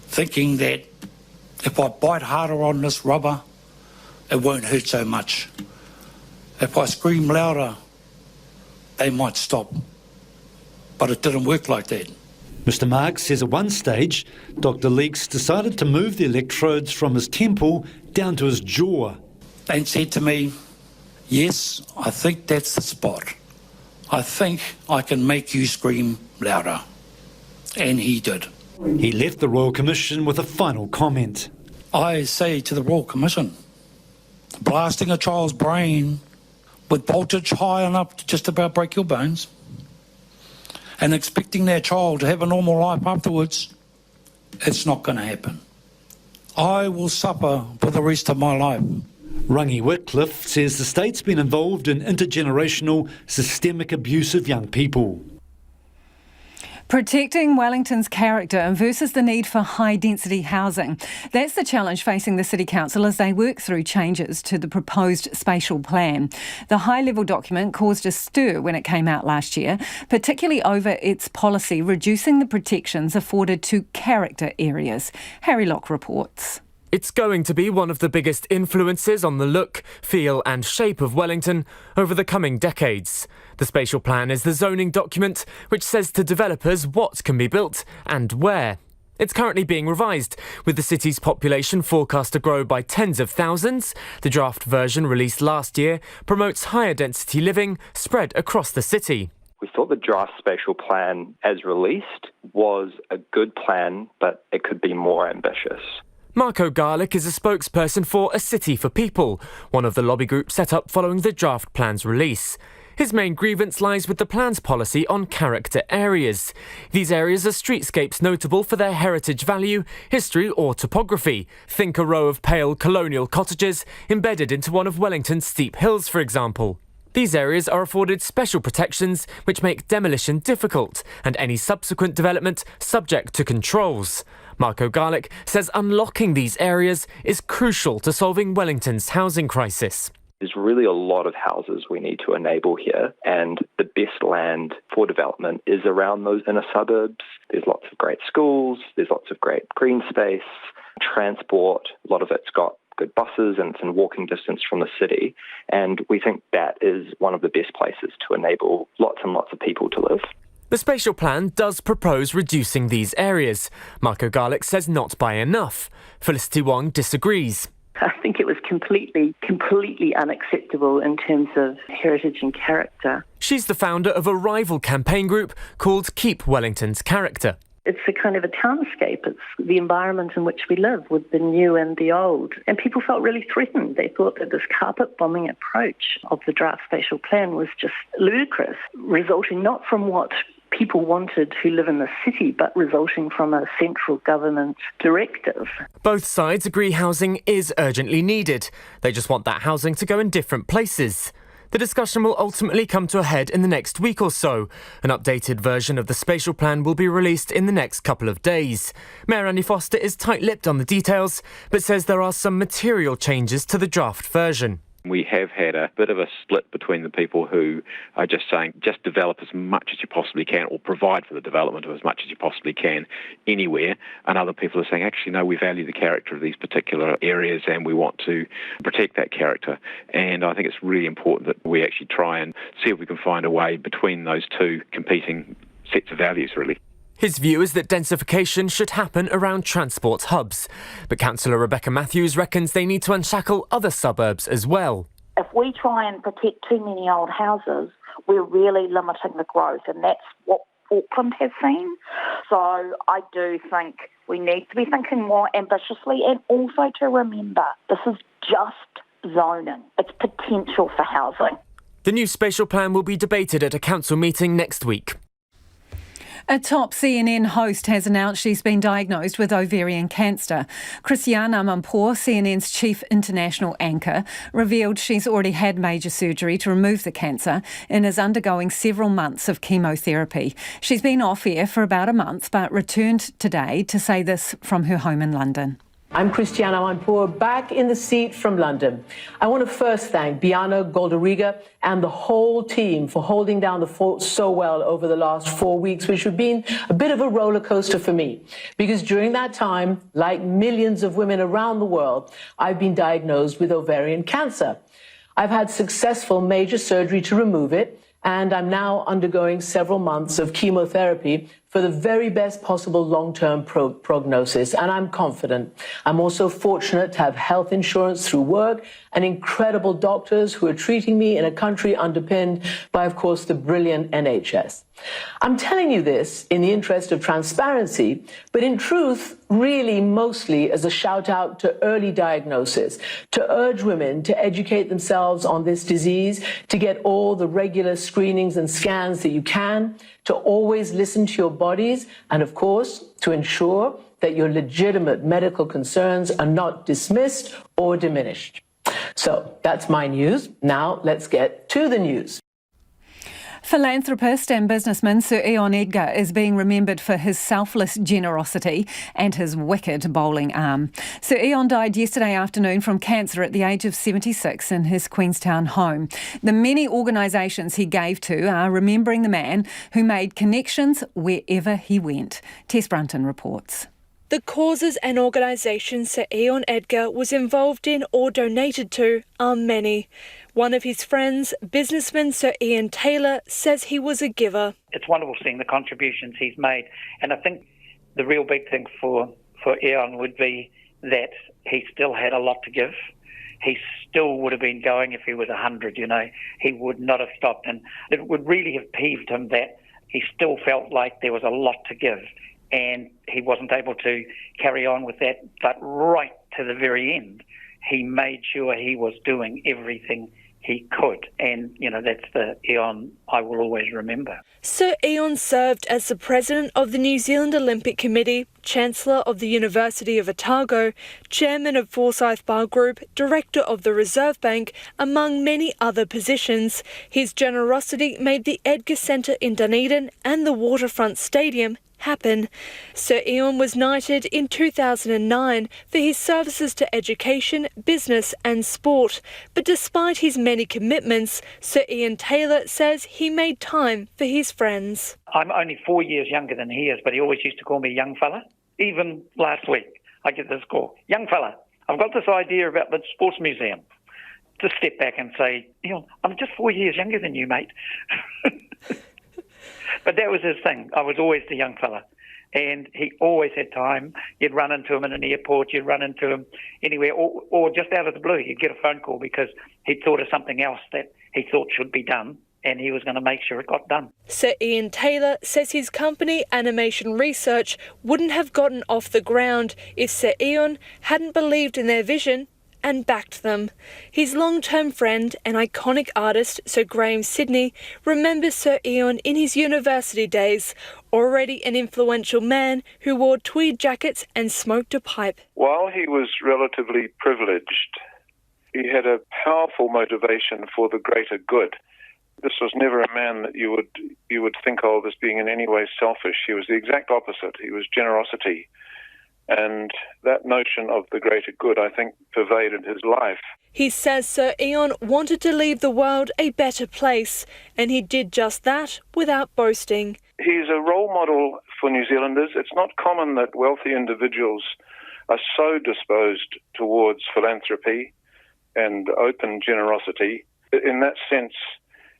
thinking that if I bite harder on this rubber, it won't hurt so much. If I scream louder, they might stop. But it didn't work like that. Mr. Marks says at one stage, Dr. Leeks decided to move the electrodes from his temple down to his jaw. And said to me, "Yes, I think that's the spot. I think I can make you scream louder." And he did. He left the Royal Commission with a final comment. I say to the Royal Commission, blasting a child's brain with voltage high enough to just about break your bones, and expecting their child to have a normal life afterwards, it's not going to happen. I will suffer for the rest of my life. Rangi Whitcliffe says the state's been involved in intergenerational systemic abuse of young people. Protecting Wellington's character versus the need for high-density housing. That's the challenge facing the City Council as they work through changes to the proposed Spatial plan. The high-level document caused a stir when it came out last year, particularly over its policy reducing the protections afforded to character areas. Harry Locke reports. It's going to be one of the biggest influences on the look, feel and shape of Wellington over the coming decades. The Spatial Plan is the zoning document which says to developers what can be built and where. It's currently being revised, with the city's population forecast to grow by tens of thousands. The draft version released last year promotes higher density living spread across the city. We thought the draft Spatial Plan as released was a good plan, but it could be more ambitious. Marco Garlick is a spokesperson for A City for People, one of the lobby groups set up following the draft plan's release. His main grievance lies with the plan's policy on character areas. These areas are streetscapes notable for their heritage value, history or topography. Think a row of pale colonial cottages embedded into one of Wellington's steep hills, for example. These areas are afforded special protections which make demolition difficult and any subsequent development subject to controls. Marco Garlick says unlocking these areas is crucial to solving Wellington's housing crisis. There's really a lot of houses we need to enable here, and the best land for development is around those inner suburbs. There's lots of great schools, there's lots of great green space, transport, a lot of it's got good buses and it's in walking distance from the city, and we think that is one of the best places to enable lots and lots of people to live. The Spatial Plan does propose reducing these areas. Marco Garlick says not by enough. Felicity Wong disagrees. I think it was completely unacceptable in terms of heritage and character. She's the founder of a rival campaign group called Keep Wellington's Character. It's a kind of a townscape. It's the environment in which we live with the new and the old. And people felt really threatened. They thought that this carpet bombing approach of the draft spatial plan was just ludicrous, resulting not from what people wanted who live in the city, but resulting from a central government directive. Both sides agree housing is urgently needed. They just want that housing to go in different places. The discussion will ultimately come to a head in the next week or so. An updated version of the spatial plan will be released in the next couple of days. Mayor Andy Foster is tight-lipped on the details, but says there are some material changes to the draft version. We have had a bit of a split between the people who are just saying just develop as much as you possibly can, or provide for the development of as much as you possibly can anywhere, and other people are saying actually no, we value the character of these particular areas and we want to protect that character. And I think it's really important that we actually try and see if we can find a way between those two competing sets of values, really. His view is that densification should happen around transport hubs, but Councillor Rebecca Matthews reckons they need to unshackle other suburbs as well. If we try and protect too many old houses, we're really limiting the growth, and that's what Auckland has seen. So I do think we need to be thinking more ambitiously, and also to remember this is just zoning. It's potential for housing. The new spatial plan will be debated at a council meeting next week. A top CNN host has announced she's been diagnosed with ovarian cancer. Christiana Mampour, CNN's chief international anchor, revealed she's already had major surgery to remove the cancer and is undergoing several months of chemotherapy. She's been off air for about a month but returned today to say this from her home in London. I'm Christiana Mampour, back in the seat from London. I want to first thank Biana Golderiga and the whole team for holding down the fort so well over the last 4 weeks, which have been a bit of a roller coaster for me. Because during that time, like millions of women around the world, I've been diagnosed with ovarian cancer. I've had successful major surgery to remove it, and I'm now undergoing several months of chemotherapy for the very best possible long-term prognosis, and I'm confident. I'm also fortunate to have health insurance through work and incredible doctors who are treating me in a country underpinned by, of course, the brilliant NHS. I'm telling you this in the interest of transparency, but in truth, really mostly as a shout out to early diagnosis, to urge women to educate themselves on this disease, to get all the regular screenings and scans that you can, to always listen to your bodies, and of course, to ensure that your legitimate medical concerns are not dismissed or diminished. So that's my news. Now let's get to the news. Philanthropist and businessman Sir Ian Edgar is being remembered for his selfless generosity and his wicked bowling arm. Sir Ian died yesterday afternoon from cancer at the age of 76 in his Queenstown home. The many organisations he gave to are remembering the man who made connections wherever he went. Tess Brunton reports. The causes and organisations Sir Ian Edgar was involved in or donated to are many. One of his friends, businessman Sir Ian Taylor, says he was a giver. It's wonderful seeing the contributions he's made, and I think the real big thing for Ian would be that he still had a lot to give. He still would have been going if he was 100, He would not have stopped, and it would really have peeved him that he still felt like there was a lot to give, and he wasn't able to carry on with that. But right to the very end, he made sure he was doing everything he could, and that's the Ian I will always remember. Sir Ian served as the president of the New Zealand Olympic Committee, Chancellor of the University of Otago, Chairman of Forsyth Bar Group, Director of the Reserve Bank, among many other positions. His generosity made the Edgar Centre in Dunedin and the Waterfront Stadium happen. Sir Ian was knighted in 2009 for his services to education, business and sport. But despite his many commitments, Sir Ian Taylor says he made time for his friends. I'm only 4 years younger than he is, but he always used to call me young fella. Even last week, I get this call, young fella, I've got this idea about the sports museum. Just step back and say, I'm just 4 years younger than you, mate. But that was his thing. I was always the young fella. and he always had time. You'd run into him in an airport, you'd run into him anywhere, or just out of the blue, you'd get a phone call because he'd thought of something else that he thought should be done, and he was going to make sure it got done. Sir Ian Taylor says his company, Animation Research, wouldn't have gotten off the ground if Sir Ian hadn't believed in their vision and backed them. His long-term friend and iconic artist, Sir Graham Sidney, remembers Sir Ian in his university days, already an influential man who wore tweed jackets and smoked a pipe. While he was relatively privileged, he had a powerful motivation for the greater good. This was never a man that you would think of as being in any way selfish. He was the exact opposite. He was generosity. And that notion of the greater good, I think, pervaded his life. He says Sir Ian wanted to leave the world a better place, and he did just that without boasting. He's a role model for New Zealanders. It's not common that wealthy individuals are so disposed towards philanthropy and open generosity. In that sense,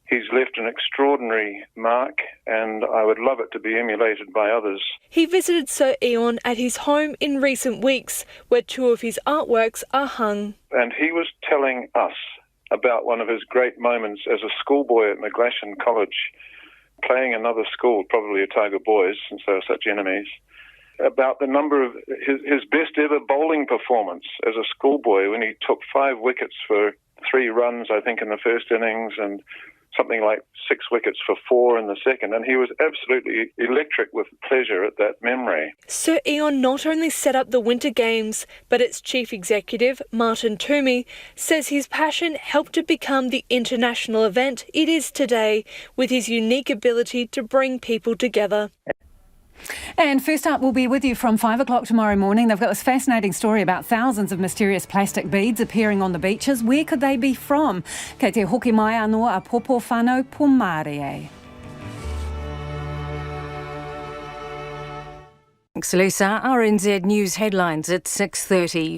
he's left an extraordinary mark, and I would love it to be emulated by others. He visited Sir Ian at his home in recent weeks, where 2 of his artworks are hung. And he was telling us about one of his great moments as a schoolboy at McGlashan College, playing another school, probably Otago boys, since they were such enemies, about the number of his best ever bowling performance as a schoolboy when he took 5 wickets for 3 runs, I think, in the first innings, and something like 6 wickets for 4 in the second, and he was absolutely electric with pleasure at that memory. Sir Ian not only set up the Winter Games, but its chief executive, Martin Toomey, says his passion helped it become the international event it is today, with his unique ability to bring people together. And first up, we'll be with you from 5 o'clock tomorrow morning. They've got this fascinating story about thousands of mysterious plastic beads appearing on the beaches. Where could they be from? Kei te hoki mai anō a popo whānau pomare. Thanks, Lisa. RNZ News headlines at 6:30.